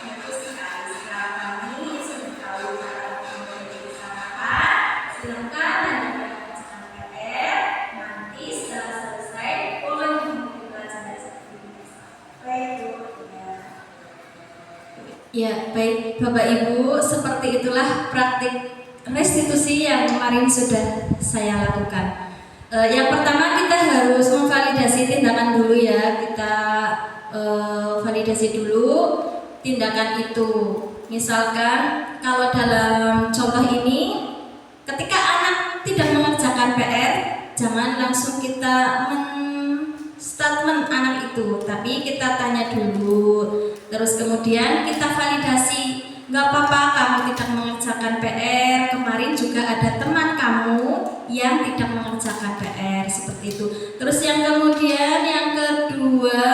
Bagus sekali. Setelah Fani sudah tahu cara memperbaiki kesalahan, silakan lanjutkan mengerjakan PR. Nanti setelah selesai, boleh mengikuti pelajaran seperti biasa. Baik, Bu. Ya, baik Bapak Ibu, seperti itulah praktik restitusi yang kemarin sudah saya lakukan. Yang pertama kita harus memvalidasi tindakan dulu ya. Kita validasi dulu tindakan itu. Misalkan kalau dalam contoh ini, ketika anak tidak mengerjakan PR, jangan langsung kita statement anak itu, tapi kita tanya dulu. Terus kemudian kita validasi, nggak apa-apa kamu tidak mengerjakan PR. Kemarin juga ada teman kamu yang tidak mengerjakan PR, seperti itu. Terus yang kemudian yang kedua,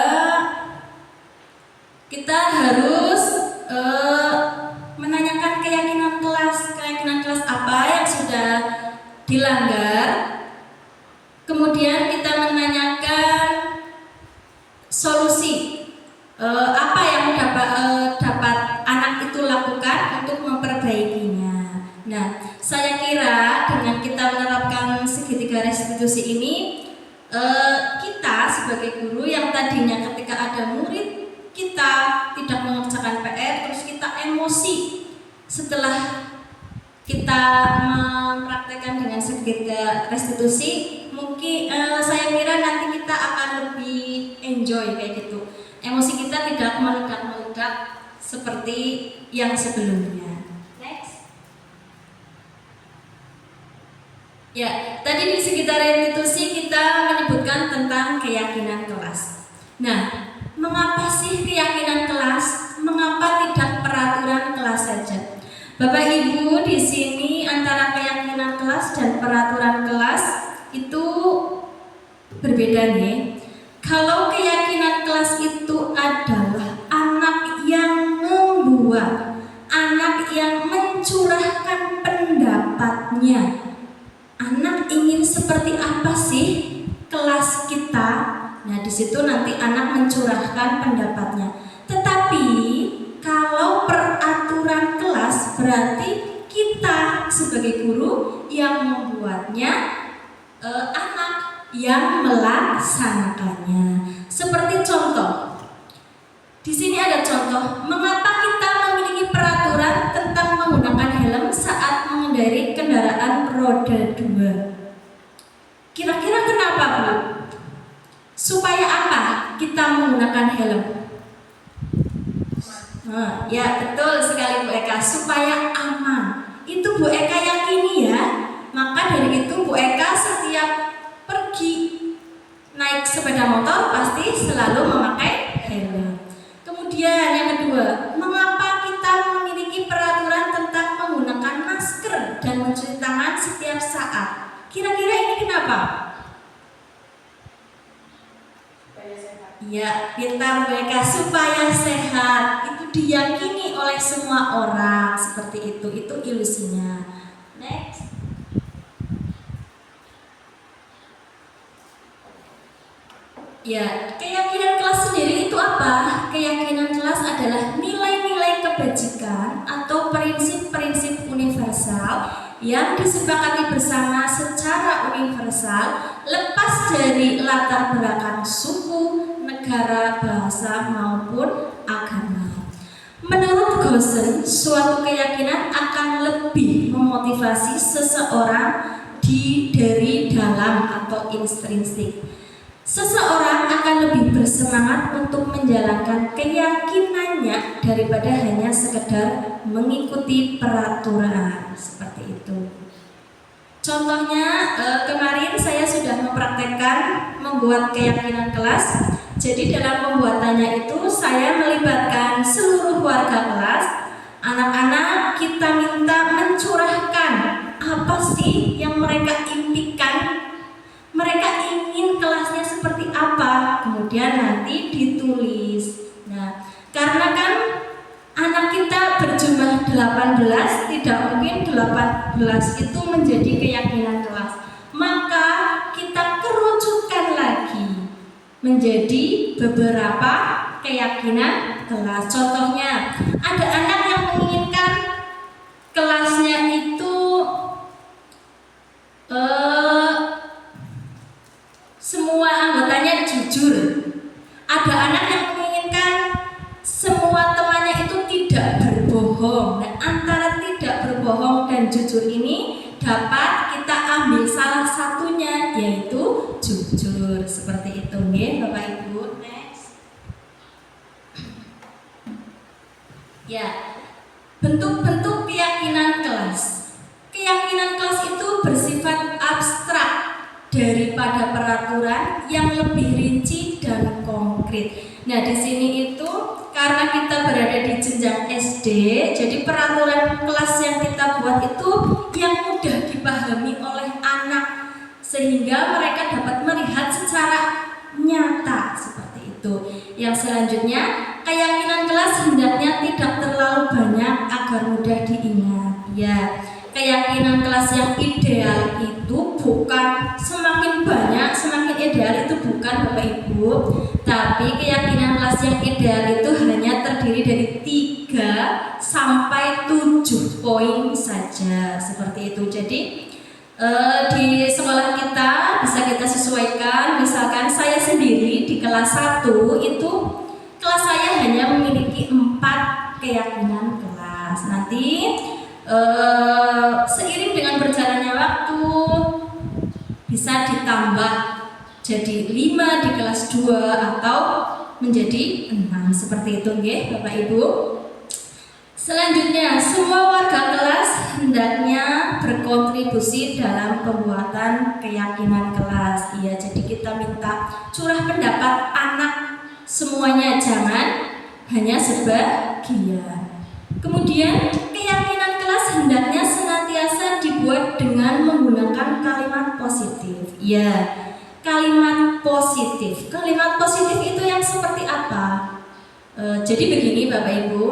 kita harus menanyakan keyakinan kelas apa yang sudah dilanggar. Kemudian kita menanyakan solusi apa yang dapat anak itu lakukan untuk memperbaikinya. Nah, saya kira dengan kita menerapkan segitiga restitusi ini, kita sebagai guru yang tadinya ketika ada murid kita tidak mengerjakan PR, terus kita emosi setelah kita mempraktekkan dengan segitiga restitusi, mungkin saya kira nanti kita akan lebih enjoy kayak gitu. Emosi kita tidak meledak-meledak seperti yang sebelumnya. Next. Ya, tadi di sekitar restitusi kita menyebutkan tentang keyakinan kelas. Nah, mengapa sih keyakinan kelas? Mengapa tidak peraturan kelas saja? Bapak Ibu, di sini antara keyakinan kelas dan peraturan kelas itu berbeda nih. Kalau keyakinan kelas itu adalah anak yang membuat, anak yang mencurahkan pendapatnya. Anak ingin seperti apa sih kelas kita? Nah, di situ nanti anak mencurahkan pendapatnya. Tetapi kalau peraturan kelas berarti kita sebagai guru yang membuatnya, anak yang melaksanakannya. Seperti contoh, di sini ada contoh mengapa kita memiliki peraturan tentang menggunakan helm mengendarai kendaraan roda 2. Kira-kira kenapa, Bu? Supaya apa kita menggunakan helm? Nah, ya betul sekali Bu Eka, supaya aman. Itu Bu Eka yakini ya. Maka dari itu Bu Eka setiap pergi naik sepeda motor pasti selalu memakai helm. Kemudian yang kedua, mengapa kita memiliki peraturan tentang menggunakan masker dan mencuci tangan setiap saat? Kira-kira ini kenapa? Ya, pintar mereka, supaya sehat. Itu diyakini oleh semua orang seperti itu ilusinya. Next. Ya, keyakinan kelas sendiri itu apa? Keyakinan kelas adalah nilai-nilai kebajikan atau prinsip-prinsip universal yang disepakati bersama secara universal, lepas dari latar belakang suku, negara, bahasa maupun agama. Menurut Goosen, suatu keyakinan akan lebih memotivasi seseorang dari dalam atau intrinsik. Seseorang akan lebih bersemangat untuk menjalankan keyakinannya daripada hanya sekedar mengikuti peraturan seperti itu. Contohnya kemarin saya sudah mempraktekkan membuat keyakinan kelas. Jadi dalam pembuatannya itu saya melibatkan seluruh warga kelas. Anak-anak kita minta mencurahkan apa sih yang mereka impikan. Mereka ingin kelasnya seperti apa, kemudian nanti ditulis. Nah, karena kan anak kita berjumlah 18, tidak mungkin 18 itu menjadi keyakinan kelas. Maka kita kerucutkan lagi menjadi beberapa keyakinan kelas. Contohnya, ada anak yang menginginkan kelasnya itu semua anggotanya jujur. Ada anak yang menginginkan semua temannya itu tidak berbohong. Dan antara tidak berbohong dan jujur ini dapat kita ambil salah satunya, yaitu jujur. Seperti itu nih Bapak Ibu. Next. Ya, bentuk-bentuk keyakinan kelas. Keyakinan kelas itu bersifat abstrak daripada peraturan yang lebih rinci dan konkret. Nah, di sini itu karena kita berada di jenjang SD, jadi peraturan kelas yang kita buat itu yang mudah dipahami oleh anak sehingga mereka dapat melihat secara nyata seperti itu. Yang selanjutnya, keyakinan kelas hendaknya tidak terlalu banyak agar mudah diingat. Ya, keyakinan kelas yang ideal itu bukan semakin banyak, semakin ideal itu bukan Bapak Ibu, tapi keyakinan kelas yang ideal itu hanya terdiri dari 3 sampai 7 poin saja seperti itu. Jadi di sekolah kita bisa kita sesuaikan. Misalkan saya sendiri di kelas 1 itu kelas saya hanya memiliki 4 keyakinan kelas. Nanti seiring dengan berjalannya waktu bisa ditambah jadi 5 di kelas 2 atau menjadi 6 seperti itu nggih Bapak Ibu. Selanjutnya, semua warga kelas hendaknya berkontribusi dalam pembuatan keyakinan kelas. Iya, jadi kita minta curah pendapat anak semuanya, jangan hanya sebagian. Kemudian keyakinan kelas hendaknya senantiasa dibuat dengan menggunakan kalimat positif. Ya, kalimat positif. Kalimat positif itu yang seperti apa? Jadi begini Bapak Ibu,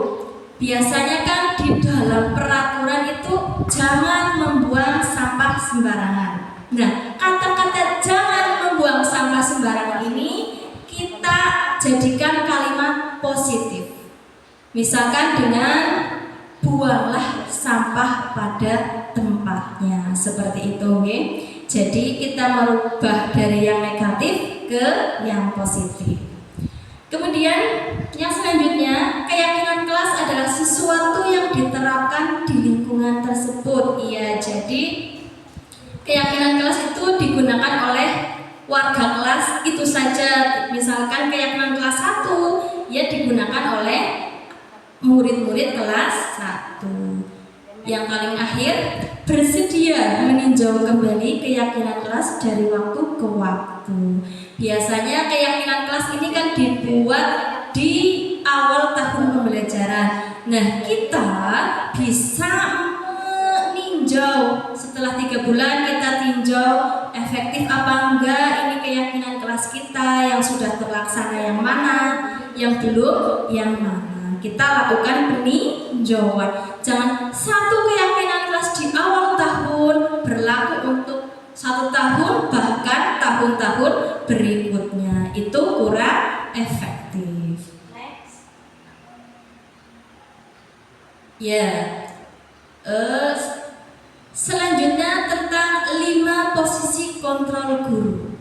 biasanya kan di dalam peraturan itu jangan membuang sampah sembarangan. Nah, kata-kata jangan membuang sampah sembarangan ini kita jadikan kalimat positif. Misalkan dengan buanglah sampah pada tempatnya seperti itu, okay? Jadi kita merubah dari yang negatif ke yang positif. Kemudian yang selanjutnya, keyakinan kelas adalah sesuatu yang diterapkan di lingkungan tersebut. Iya, jadi keyakinan kelas itu digunakan oleh warga kelas itu saja. Misalkan keyakinan kelas 1 ya digunakan oleh murid-murid kelas 1. Yang paling akhir, bersedia meninjau kembali keyakinan kelas dari waktu ke waktu. Biasanya keyakinan kelas ini kan dibuat di awal tahun pembelajaran. Nah, kita bisa meninjau setelah 3 bulan, kita tinjau efektif apa enggak ini keyakinan kelas kita, yang sudah terlaksana yang mana, yang belum yang mana. Kita lakukan peninjauan. Jangan satu keyakinan kelas di awal tahun berlaku untuk 1 tahun bahkan tahun-tahun berikutnya. Itu kurang efektif. Next. Ya. Selanjutnya tentang 5 posisi kontrol guru.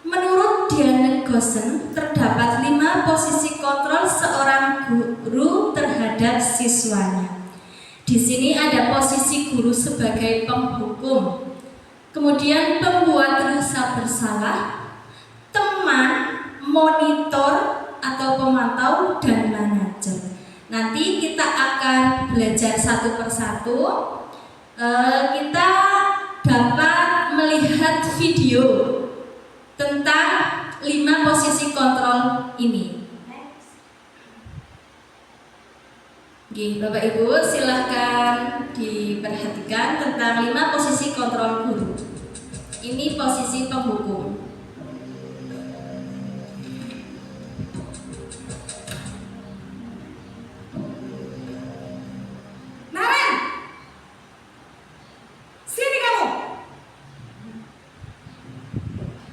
Menurut Diane Gossen, terdapat 5 posisi kontrol seorang guru terhadap siswanya. Di sini ada posisi guru sebagai penghukum, kemudian pembuat rasa bersalah, teman, monitor atau pemantau, dan manajer. Nanti kita akan belajar satu persatu. Kita dapat melihat video tentang 5 posisi kontrol ini. Oke, Bapak Ibu silahkan diperhatikan tentang 5 posisi kontrol guru. Ini posisi penghukum. Naren, sini kamu.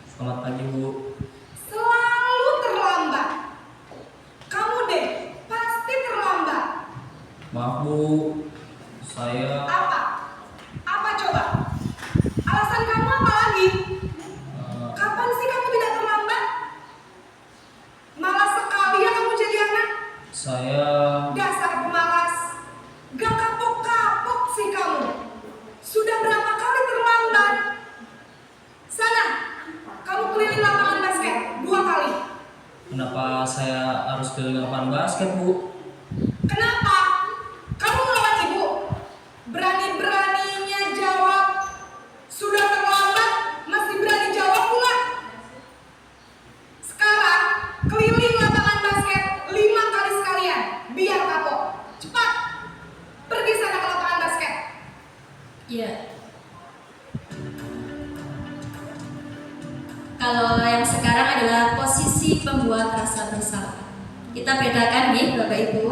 Selamat pagi, Bu. Selalu terlambat. Kamu deh, pasti terlambat. Maaf, Bu. Saya Apa? Apa coba? Alasan kamu apa lagi? Kapan sih kamu tidak terlambat? Malas sekali ya kamu jadi anak. saya Dasar pemalas. Gak kapok-kapok sih kamu. Sudah berapa kali terlambat? Sana, kamu keliling lapangan basket 2 kali. kenapa saya harus keliling lapangan basket, Bu? Kenapa? Kamu melawan ibu? Berani-beraninya jawab. Sudah terlambat, masih berani jawab pula. Sekarang, keliling lapangan basket 5 kali sekalian. Biar kapok. Cepat. Pergi sana ke lapangan basket. Ya. Kalau yang sekarang adalah posisi pembuat rasa bersalah. Kita bedakan nih, Bapak Ibu.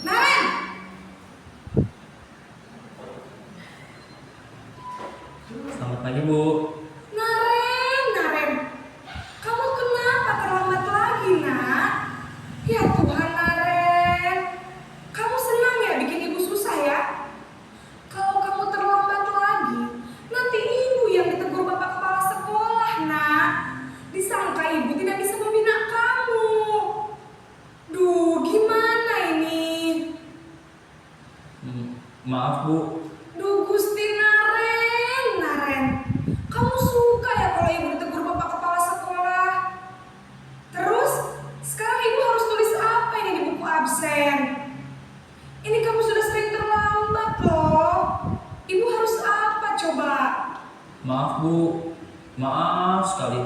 Naren! Selamat pagi, Bu. Naren. Kamu kenapa terlambat lagi, nak? Ya Tuhan, Naren. Kamu senang ya bikin ibu susah ya? Kalau kamu terlambat lagi, nanti ibu yang ditegur bapak kepala sekolah, nak. Disangka ibu tidak bisa membina kamu. Duh, gimana ini? Maaf, Bu. Duh, Gusti Naren. Kamu suka ya kalau ibu ditegur bapak kepala sekolah? Terus, sekarang ibu harus tulis apa ini di buku absen? Ini kamu sudah sering terlambat loh. Ibu harus apa coba? Maaf, Bu. Maaf sekali.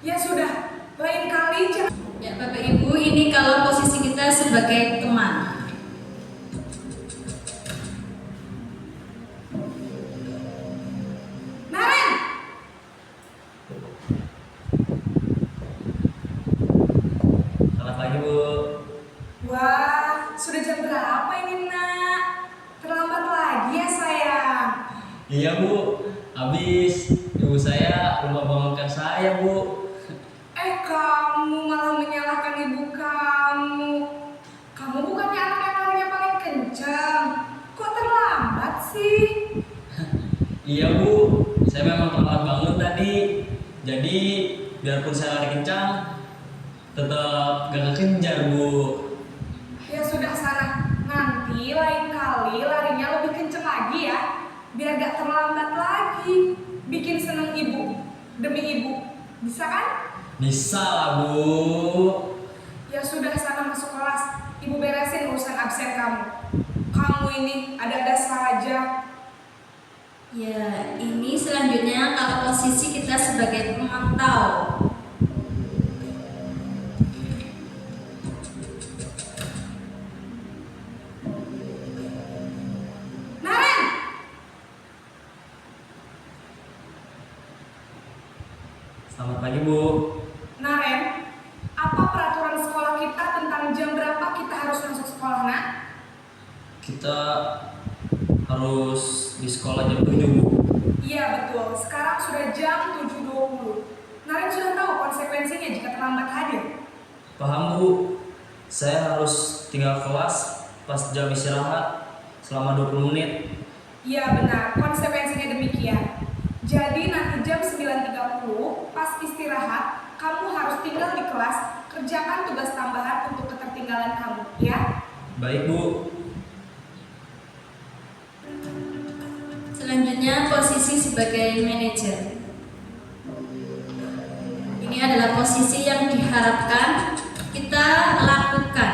Ya sudah, lain kali jangan. Ya, Bapak Ibu, ini kalau posisi kita sebagai teman. Naren! Selamat pagi, Bu. Wah, sudah jam berapa ini, nak? Terlambat lagi ya, sayang? Iya, Bu. Habis ibu saya lupa bangunkan saya, Bu. Kamu malah menyalahkan ibu kamu. Kamu bukannya anak yang larinya paling kencang. Kok terlambat sih? Iya Bu, saya memang terlambat bangun tadi. Jadi biarpun saya lari kencang, tetap gak kekejar Bu. Ya sudah sana, nanti lain kali larinya lebih kenceng lagi ya, biar gak terlambat lagi. Bikin seneng ibu, demi ibu, bisa kan? Bisa lah Bu. Ya sudah sana masuk kelas, ibu beresin urusan absen kamu. Kamu ini ada-ada saja. Ya, ini selanjutnya kalau posisi kita sebagai pemantau. Naren! Selamat pagi Bu. Naren, apa peraturan sekolah kita tentang jam berapa kita harus masuk sekolah, nak? Kita harus di sekolah jam 7 Bu. Iya betul, sekarang sudah jam 7.20. Naren sudah tahu konsekuensinya jika terlambat hadir. Paham Bu. Saya harus tinggal kelas pas jam istirahat selama 20 menit. Iya benar, konsekuensinya demikian. Jadi nanti jam 9.30 pas istirahat, kamu harus tinggal di kelas, kerjakan tugas tambahan untuk ketertinggalan kamu, ya? Baik Bu. Selanjutnya posisi sebagai manajer. Ini adalah posisi yang diharapkan kita lakukan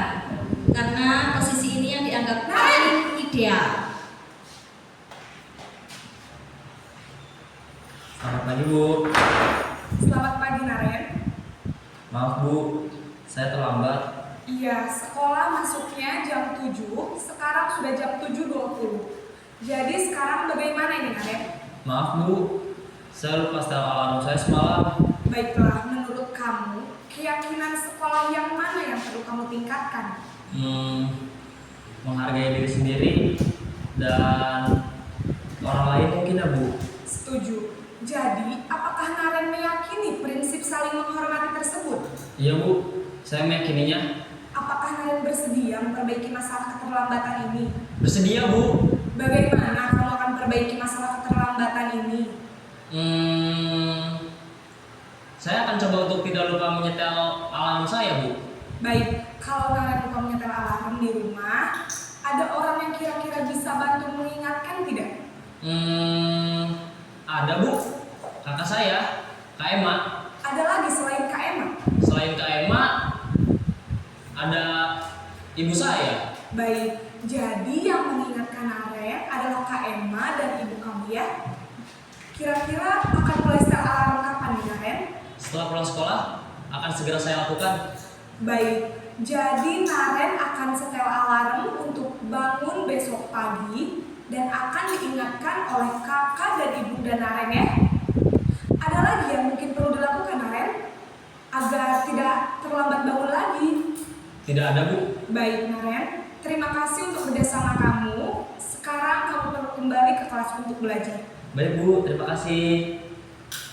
karena posisi ini yang dianggap paling ideal. Selamat pagi Bu. Selamat pagi Naren. Maaf Bu, saya terlambat. Iya, sekolah masuknya jam 7, sekarang sudah jam 7.20. Jadi sekarang bagaimana ini Naren? Maaf Bu, saya lupa setel alarm saya semalam. Baiklah, menurut kamu, keyakinan sekolah yang mana yang perlu kamu tingkatkan? Menghargai diri sendiri dan orang lain mungkin ya Bu. Setuju. Jadi, apakah Naren meyakini prinsip saling menghormati tersebut? Iya Bu, saya meyakininya. Apakah Naren bersedia memperbaiki masalah keterlambatan ini? Bersedia Bu. Bagaimana kamu akan perbaiki masalah keterlambatan ini? Saya akan coba untuk tidak lupa menyetel alarm saya Bu. Baik, kalau Naren lupa menyetel alarm di rumah, ada orang yang kira-kira bisa bantu mengingatkan tidak? Ada Bu, kakak saya, Kak Emma. Ada lagi selain Kak Emma? Selain Kak Emma, ada ibu saya. Baik, jadi yang mengingatkan Naren adalah Kak Emma dan ibu kamu ya? Kira-kira akan mulai setel alarm kapan nih Naren? Setelah pulang sekolah, akan segera saya lakukan. Baik, jadi Naren akan setel alarm untuk bangun besok pagi dan akan diingatkan oleh kakak dan ibunda Naren ya. Ada lagi yang mungkin perlu dilakukan Naren agar tidak terlambat bangun lagi? Tidak ada Bu. Baik Naren, terima kasih untuk kerjasama kamu. Sekarang kamu perlu kembali ke kelas untuk belajar. Baik Bu, terima kasih.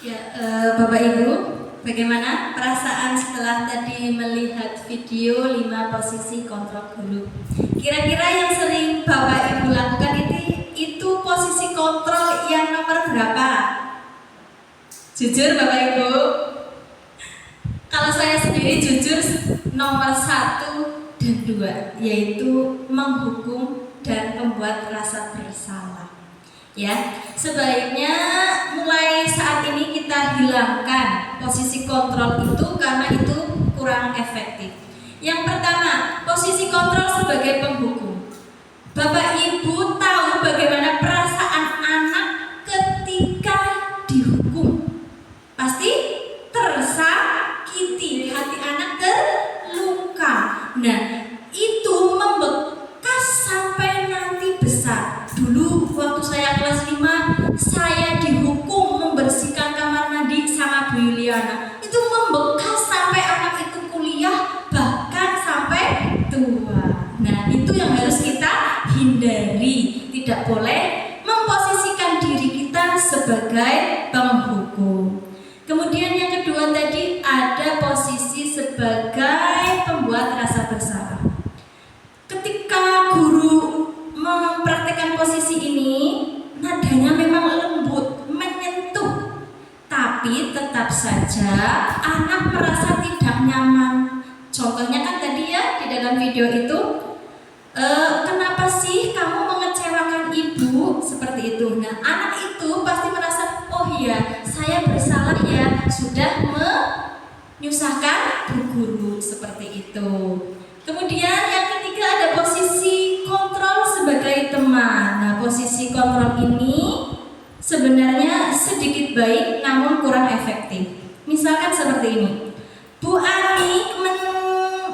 Ya, Bapak Ibu, bagaimana perasaan setelah tadi melihat video 5 posisi kontrol guru? Kira-kira yang sering Bapak Ibu lakukan itu posisi kontrol yang nomor berapa? Jujur Bapak Ibu, kalau saya sendiri jujur nomor 1 dan 2, yaitu menghukum dan membuat rasa bersalah. Ya, sebaiknya mulai saat ini kita hilangkan posisi kontrol itu karena itu kurang efektif. Yang pertama, posisi kontrol sebagai penghukum. Bapak Ibu tahu bagaimana perasaan anak ketika dihukum? Pasti tersakiti, hati anak terluka. Nah, itu membekas sampai nanti besar. Dulu waktu saya kelas 5, saya dihukum membersihkan kamar mandi sama Bu Yuliana. Itu membekas sampai anak itu kuliah, bahkan sampai tua. Nah, itu yang harus kita hindari. Tidak boleh memposisikan diri kita sebagai penghukum. Kemudian yang kedua tadi ada posisi sebagai pembuat rasa bersalah. Ketika guru mempraktekkan posisi ini, nadanya memang lembut tetap saja anak merasa tidak nyaman. Contohnya kan tadi ya di dalam video itu, kenapa sih kamu mengecewakan ibu seperti itu? Nah, anak itu pasti merasa, oh iya, saya bersalah ya, sudah menyusahkan bu guru seperti itu. Kemudian yang ketiga ada posisi kontrol sebagai teman. Nah, posisi kontrol ini sebenarnya sedikit baik namun kurang efektif. Misalkan seperti ini, Bu Ani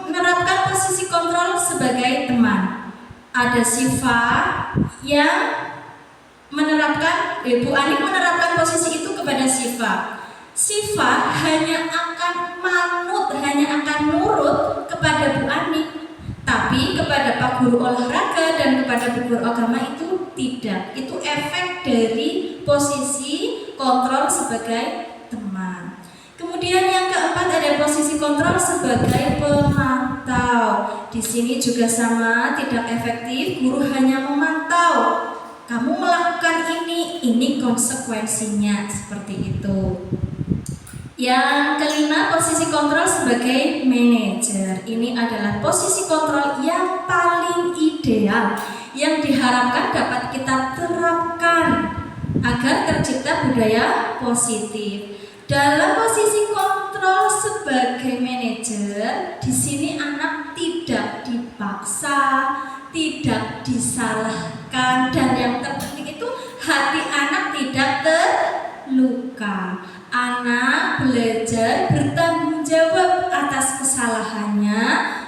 menerapkan posisi kontrol sebagai teman. Ada Siva yang menerapkan, Bu Ani menerapkan posisi itu kepada Siva. Siva hanya akan manut, hanya akan nurut kepada Bu Ani, tapi kepada Pak Guru olahraga dan kepada Bu Guru agama itu tidak. Itu efek dari posisi kontrol sebagai teman. Kemudian yang keempat ada posisi kontrol sebagai pemantau. Di sini juga sama, tidak efektif. Guru hanya memantau. Kamu melakukan ini konsekuensinya seperti itu. Yang kelima, posisi kontrol sebagai manajer. Ini adalah posisi kontrol yang paling ideal yang diharapkan dapat kita terapkan agar tercipta budaya positif. Dalam posisi kontrol sebagai manajer, di sini anak tidak dipaksa, tidak disalahkan, dan yang terpenting itu hati anak tidak terluka. Anak belajar bertanggung jawab atas kesalahannya,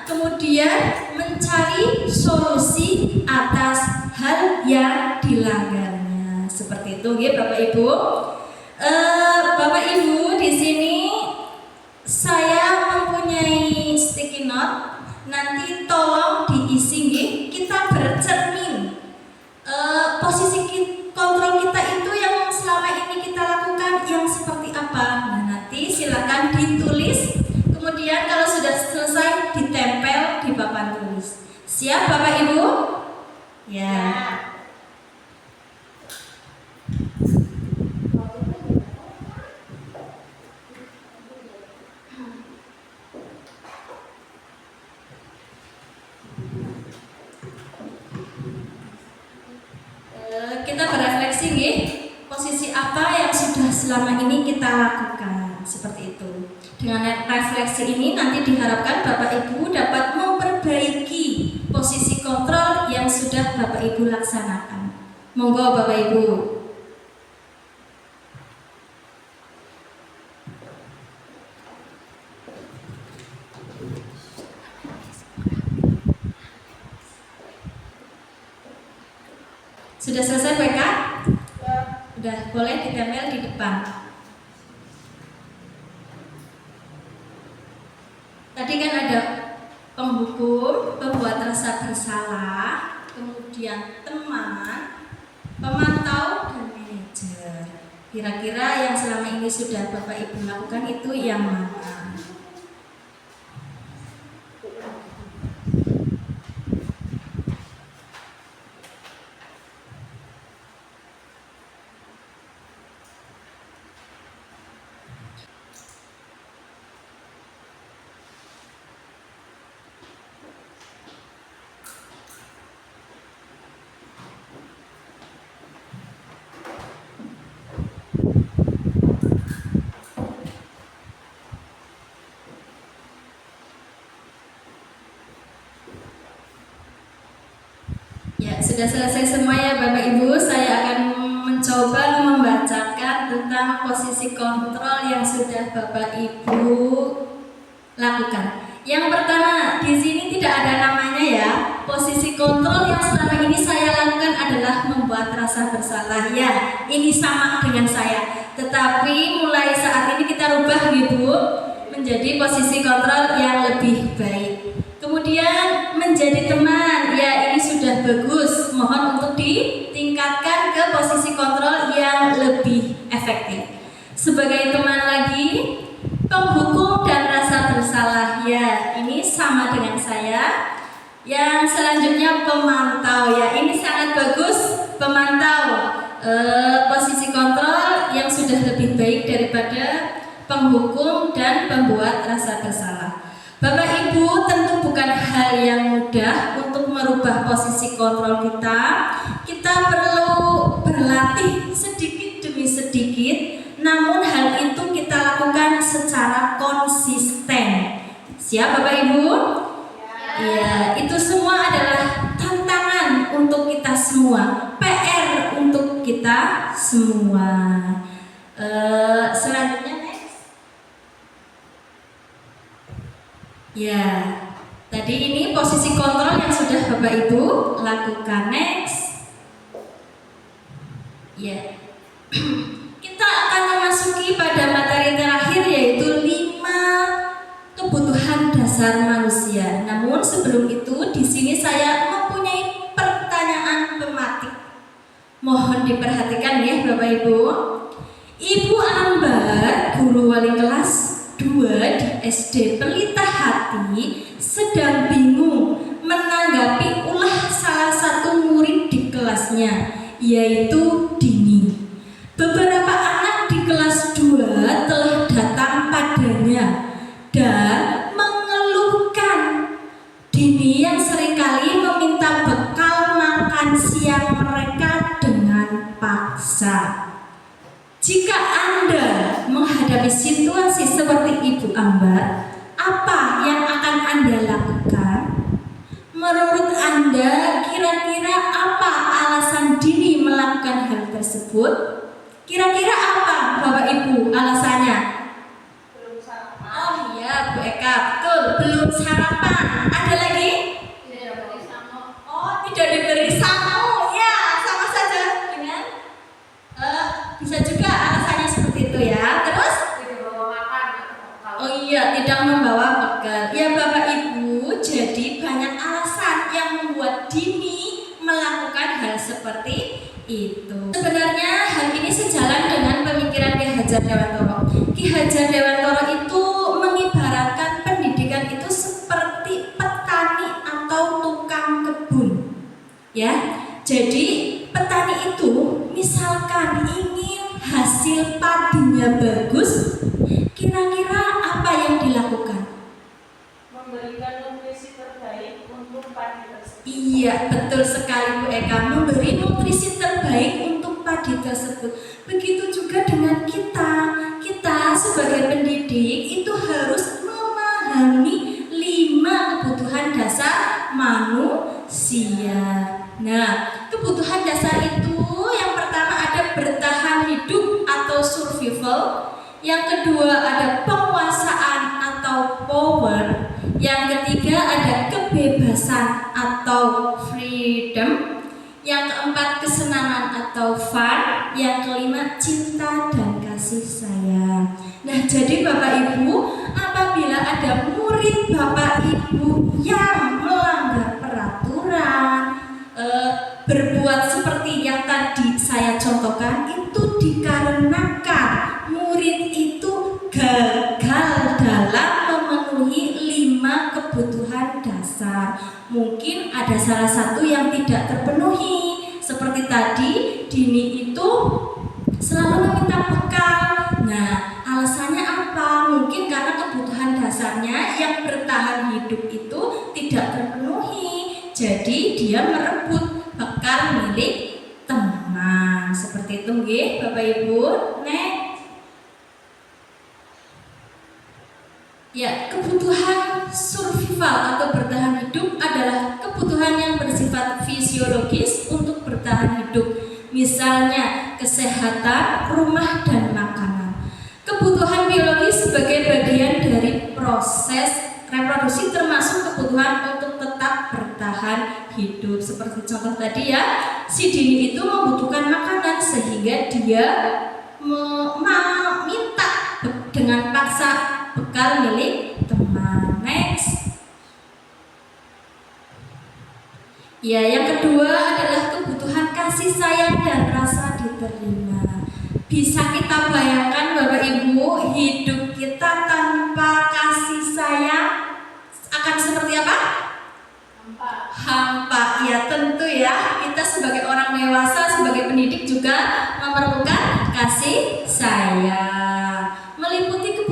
kemudian mencari solusi atas hal yang dilanggarnya. Seperti itu, ya Bapak Ibu. Bapak Ibu, di sini saya mempunyai sticky note. Nanti tolong diisi, kita bercermin. Posisi kontrol kita itu yang selama ini kita lakukan yang seperti apa. Nah, nanti silakan ditulis. Kemudian kalau sudah selesai ditempel di papan tulis. Siap Bapak Ibu? Ya. Kita berefleksi, posisi apa yang sudah selama ini kita lakukan, seperti itu. Dengan refleksi ini nanti diharapkan Bapak Ibu dapat memperbaiki posisi kontrol yang sudah Bapak Ibu laksanakan. Monggo Bapak Ibu. Sudah selesai PK? Udah, boleh ditempel di depan. Tadi kan ada penghukum, pembuat rasa bersalah, kemudian teman, pemantau, dan manajer. Kira-kira yang selama ini sudah Bapak Ibu lakukan itu yang mana? Ya, sudah selesai semua ya Bapak Ibu. Saya akan mencoba membacakan tentang posisi kontrol yang sudah Bapak Ibu lakukan. Yang pertama, di sini tidak ada namanya ya. Posisi kontrol yang selama ini saya lakukan adalah membuat rasa bersalah. Ya, ini sama dengan saya. Tetapi mulai saat ini kita rubah gitu menjadi posisi kontrol yang lebih baik. Kemudian menjadi teman, ya ini sudah bagus. Mohon untuk ditingkatkan ke posisi kontrol yang lebih efektif. Sebagai teman lagi, penghukum dan rasa bersalah, ya ini sama dengan saya. Yang selanjutnya pemantau, ya ini sangat bagus. Pemantau, posisi kontrol yang sudah lebih baik daripada penghukum, dan pembuat rasa bersalah. Bapak Ibu, tentu bukan hal yang mudah untuk merubah posisi kontrol kita. Kita perlu berlatih sedikit demi sedikit, namun hal itu kita lakukan secara konsisten. Siap Bapak Ibu? Ya, itu semua adalah tantangan untuk kita semua, PR untuk kita semua. Selanjutnya next. Ya, tadi ini posisi kontrol yang sudah Bapak Ibu lakukan. Next. Ya. Kita akan memasuki pada materi terakhir, yaitu 5 kebutuhan dasar manusia. Namun sebelum itu, di sini saya mempunyai pertanyaan pematik. Mohon diperhatikan ya Bapak Ibu. Ibu Ambar, guru wali kelas 2 di SD Pelita Hati, sedang bingung menanggapi ulah salah satu murid di kelasnya, yaitu Dini. Beberapa anak di kelas 2 telah datang padanya dan mengeluhkan Dini yang seringkali meminta bekal makan siang mereka dengan paksa. Jika Anda menghadapi situasi seperti Ibu Ambar, apa yang akan Anda lakukan? Menurut Anda, kira-kira apa alasan Dini melakukan hal tersebut? Kira-kira apa Bapak Ibu alasannya? Belum sarapan. Oh iya Bu Eka, betul, belum sarapan. Ada lagi? Oh, tidak diberi sangu. Ya, sama saja dengan bisa juga alasannya seperti itu ya. Terus? Tidak bawa makan atau bekal. Oh iya, tidak membawa bekal. Ya Bapak Ibu, jadi banyak alasan yang membuat Dini melakukan hal seperti itu. Sebenarnya hal ini sejalan dengan pemikiran Ki Hajar Dewantoro. Ki Hajar Dewantoro itu mengibaratkan pendidikan itu seperti petani atau tukang kebun. Ya, jadi petani itu misalkan ingin hasil padinya bagus, kira-kira apa yang dilakukan? Memberikan nutrisi terbaik untuk padi tersebut. Iya, betul sekali Bu Eka, memberi nutrisi terbaik untuk padi tersebut. Begitu juga dengan kita. Kita sebagai pendidik itu harus memahami 5 kebutuhan dasar manusia. Nah, kebutuhan dasar itu yang pertama ada bertahan hidup atau survival. Yang kedua ada penguasaan atau power. Yang ketiga ada kebebasan atau freedom. Yang keempat kesenangan atau fun. Yang kelima cinta dan kasih sayang. Nah, jadi Bapak Ibu, apabila ada murid Bapak Ibu yang melanggar peraturan, berbuat seperti yang tadi saya contohkan, itu dikarenakan murid itu gagal dalam memenuhi 5 kebutuhan dasar. Mungkin ada salah satu yang tidak terpenuhi. Seperti tadi, Dini itu selalu meminta bekal. Nah, alasannya apa? Mungkin karena kebutuhan dasarnya yang bertahan hidup itu tidak terpenuhi. Jadi dia merebut bekal milik teman. Seperti itu nggih, Bapak Ibu. Next. Ya, kebutuhan survival atau bertahan hidup adalah kebutuhan yang bersifat fisiologis untuk bertahan hidup. Misalnya kesehatan, rumah, dan makanan. Kebutuhan biologis sebagai bagian dari proses reproduksi termasuk kebutuhan untuk tetap bertahan hidup. Seperti contoh tadi ya, si Dini itu membutuhkan makanan sehingga dia meminta dengan paksa bekal milik teman. Next. Ya, yang kedua adalah kebutuhan kasih sayang dan rasa diterima. Bisa kita bayangkan Bapak Ibu, hidup kita tanpa kasih sayang akan seperti apa? Hampa. Ya tentu ya, kita sebagai orang dewasa, sebagai pendidik juga memerlukan kasih sayang. Meliputi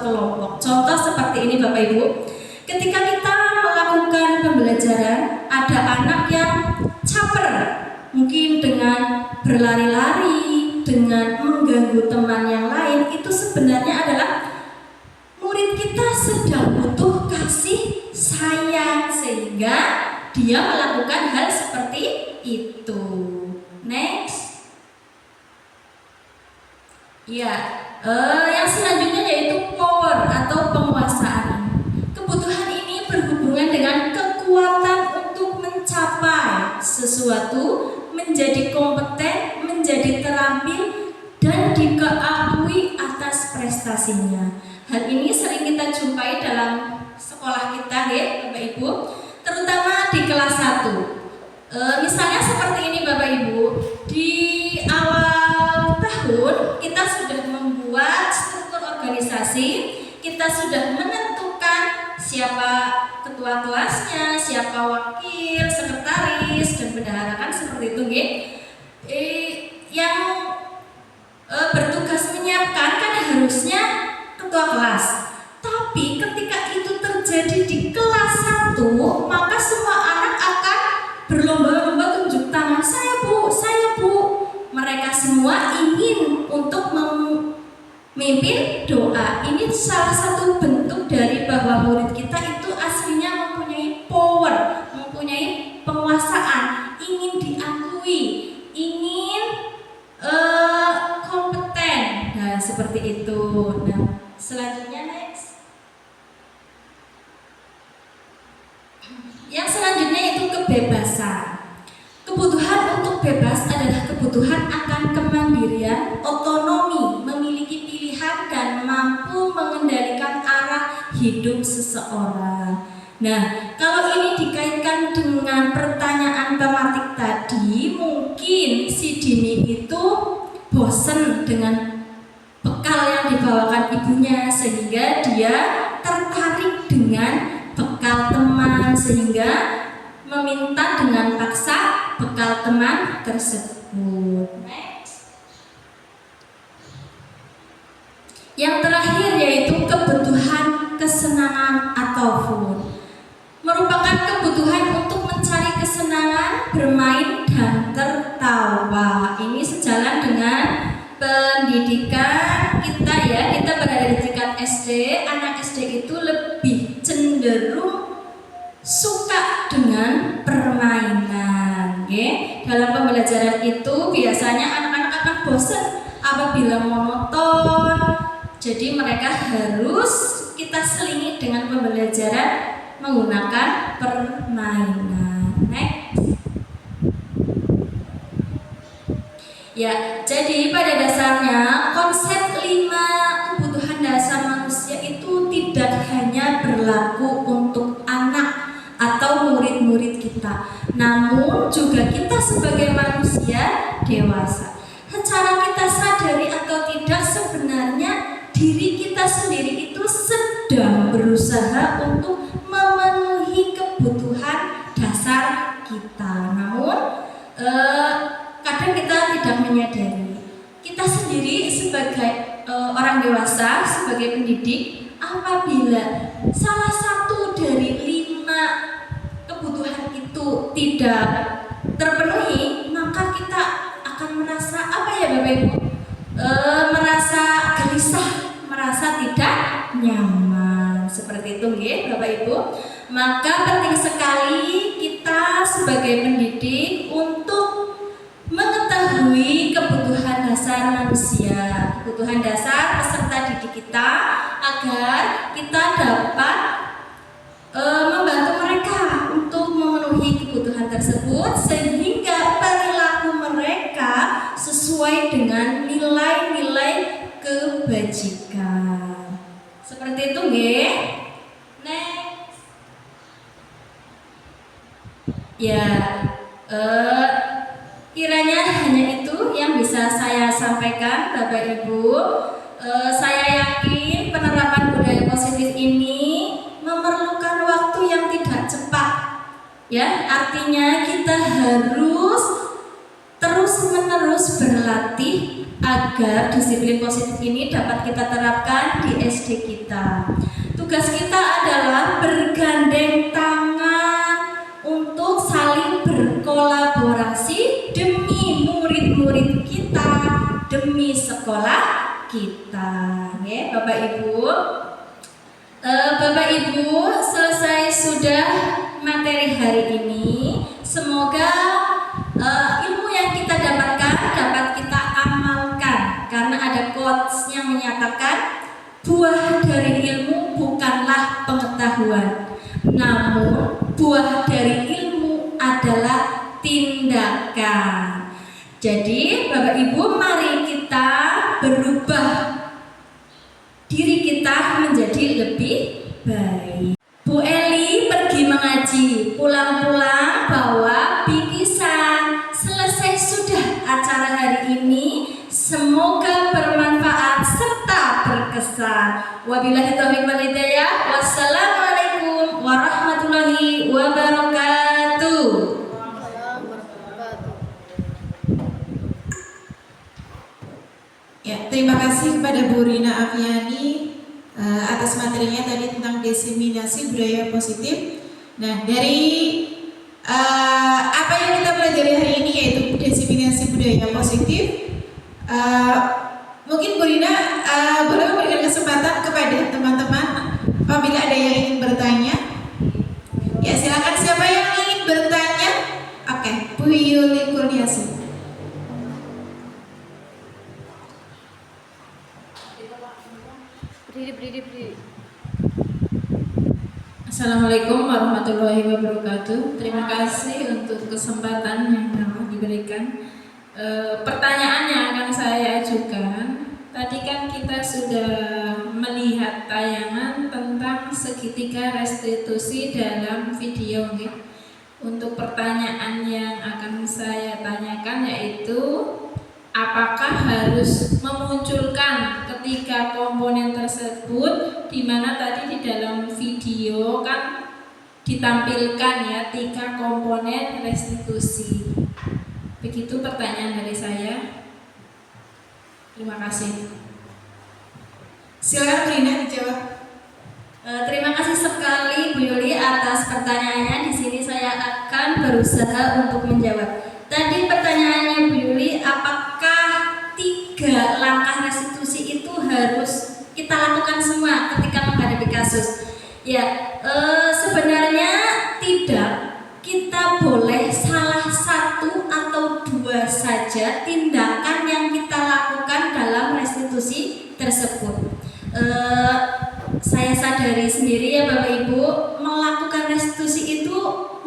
kelompok. Contoh seperti ini Bapak Ibu. Ketika kita melakukan pembelajaran, ada anak yang caper, mungkin dengan berlari-lari, dengan mengganggu teman yang lain, itu sebenarnya adalah murid kita sedang butuh kasih sayang sehingga dia melakukan hal seperti itu. Next. Ya, yang selanjutnya yaitu power atau penguasaan. Kebutuhan ini berhubungan dengan kekuatan untuk mencapai sesuatu, menjadi kompeten, menjadi terampil, dan dikakui atas prestasinya. Hal ini sering kita jumpai dalam sekolah kita ya Bapak Ibu, terutama di kelas 1. Misalnya seperti ini Bapak Ibu, di awal tahun kita sudah membuat struktur organisasi, kita sudah menentukan siapa ketua kelasnya, siapa wakil, sekretaris, dan bendahara, kan seperti itu nggih. Yang bertugas menyiapkan kan harusnya ketua kelas. Tapi ketika itu terjadi di kelas 1, maka semua anak akan berlomba-lomba tunjuk tangan, saya bu. Mereka semua ingin untuk memimpin doa. Ini salah satu bentuk dari bahwa murid kita itu aslinya mempunyai power, mempunyai penguasaan, ingin diakui, ingin kompeten. Nah, seperti itu. Nah, selanjutnya next. Yang selanjutnya itu kebebasan. Kebutuhan untuk bebas adalah kebutuhan akan kemandirian, otonomi, memiliki pilihan dan mampu mengendalikan arah hidup seseorang. Nah, kalau ini dikaitkan dengan pertanyaan tematik tadi, mungkin si Dini itu bosan dengan bekal yang dibawakan ibunya sehingga dia tertarik dengan bekal teman, sehingga meminta dengan paksa bekal teman tersebut. Next. Yang terakhir yaitu kebutuhan kesenangan atau fun, merupakan kebutuhan untuk mencari kesenangan, bermain dan tertawa. Ini sejalan dengan pendidikan kita ya. Kita berada di tingkat SD, anak SD itu lebih cenderung suka dengan permainan. Okay? Dalam pembelajaran itu biasanya anak-anak akan bosan apabila monoton. Jadi mereka harus kita selingi dengan pembelajaran menggunakan permainan. Next. Ya, jadi pada dasarnya konsep 5 kebutuhan dasar manusia itu tidak hanya berlaku untuk anak atau murid-murid kita, namun juga kita sebagai manusia dewasa. Secara kita sadari atau tidak, sebenarnya diri kita sendiri itu sedang berusaha untuk memenuhi kebutuhan dasar kita. Namun kadang kita tidak menyadari. Kita sendiri sebagai orang dewasa, sebagai pendidik, apabila salah satu dari 5 kebutuhan itu tidak terpenuhi, maka kita akan merasa apa ya Bapak Ibu? Merasa gelisah, merasa tidak nyaman. Seperti itu nggih Bapak Ibu. Maka penting sekali kita sebagai pendidik untuk mengetahui kebutuhan dasar manusia, kebutuhan dasar peserta didik kita, agar kita dapat membantu mereka untuk memenuhi kebutuhan tersebut sehingga perilaku mereka sesuai dengan nilai-nilai kebajikan. Seperti itu nggih. Next. Ya, kiranya hanya itu yang bisa saya sampaikan Bapak Ibu. Saya yakin penerapan budaya positif ini memerlukan waktu yang tidak cepat. Ya, artinya kita harus terus terus-menerus berlatih agar disiplin positif ini dapat kita terapkan di SD kita. Tugas kita adalah bergandeng tangan untuk saling berkolaborasi demi murid-murid kita, demi sekolah kita. Ya, Bapak Ibu. Bapak Ibu, selesai sudah materi hari ini. Semoga ilmu yang kita dapatkan dapat kita amalkan, karena ada quotes yang menyatakan buah dari ilmu bukanlah pengetahuan, namun buah dari ilmu adalah tindakan. Jadi Bapak Ibu, mari kita berubah diri kita menjadi lebih baik. Bu Eli pergi mengaji, pulang-pulang bawa bingkisan. Selesai sudah acara hari ini, semoga bermanfaat serta berkesan. Wabillahi taufiq wal hidayah. Wassalamualaikum warahmatullahi wabarakatuh. Ya, terima kasih kepada Bu Rina Afiani atas materinya tadi tentang diseminasi budaya positif. Nah, dari apa yang kita pelajari hari ini yaitu diseminasi budaya positif, mungkin Bu Rina boleh memberikan kesempatan kepada teman-teman apabila ada yang ingin bertanya. Ya, silakan, siapa yang ingin bertanya? Oke, Bu Yuli Kurniasi. Berdiri. Assalamualaikum warahmatullahi wabarakatuh. Terima kasih untuk kesempatan yang telah diberikan. Pertanyaan yang akan saya ajukan, tadi kan kita sudah melihat tayangan tentang segitiga restitusi dalam video. Untuk pertanyaan yang akan saya tanyakan yaitu, apakah harus memunculkan ketiga komponen tersebut, di mana tadi di dalam video kan ditampilkan ya 3 komponen restitusi. Begitu pertanyaan dari saya. Terima kasih. Silakan Bu Rina dijawab. Terima kasih sekali Bu Yuli atas pertanyaannya. Di sini saya akan berusaha untuk menjawab. Tadi pertanyaannya Bu Yuli, apakah 3 langkah restitusi itu harus kita lakukan semua ketika menghadapi kasus? Ya, sebenarnya tidak. Kita boleh salah satu atau 2 saja tindakan yang kita lakukan dalam restitusi tersebut. Saya sadari sendiri ya Bapak Ibu, melakukan restitusi itu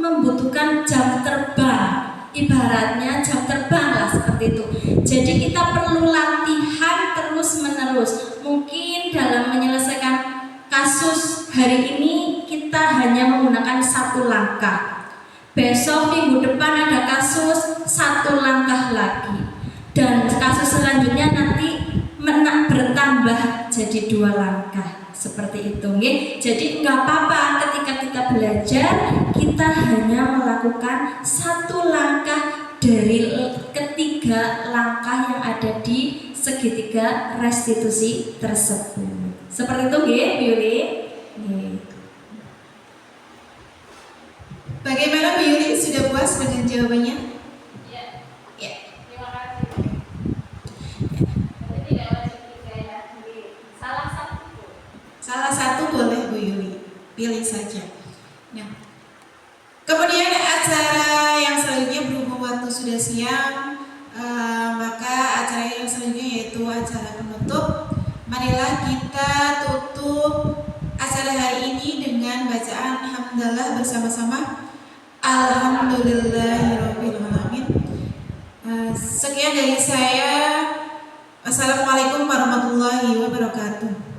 membutuhkan jam terbang. Ibaratnya jam terbang lah seperti itu. Jadi kita perlu latihan terus menerus. Mungkin dalam menyelesaikan kasus hari ini kita hanya menggunakan 1 langkah. Besok minggu depan ada kasus 1 langkah lagi. Dan kasus selanjutnya nanti bertambah jadi 2 langkah. Seperti itu. Jadi nggak apa-apa ketika kita belajar, kita hanya melakukan 1 langkah dari ketiga langkah yang ada di segitiga restitusi tersebut. Seperti itu, Bu Yuli. Bagaimana Bu Yuli, sudah puas dengan jawabannya? Ya. Ya. Terima kasih. Jadi tidak wajib 3 ya. Salah satu. Salah satu boleh Bu Yuli, pilih saja. Nah, kemudian acara yang selanjutnya berhubung waktu sudah siang, maka acara yang selanjutnya yaitu acara penutup. Marilah kita tutup acara hari ini dengan bacaan hamdalah bersama-sama. Alhamdulillahirabbil alamin. Sekian dari saya. Assalamualaikum warahmatullahi wabarakatuh.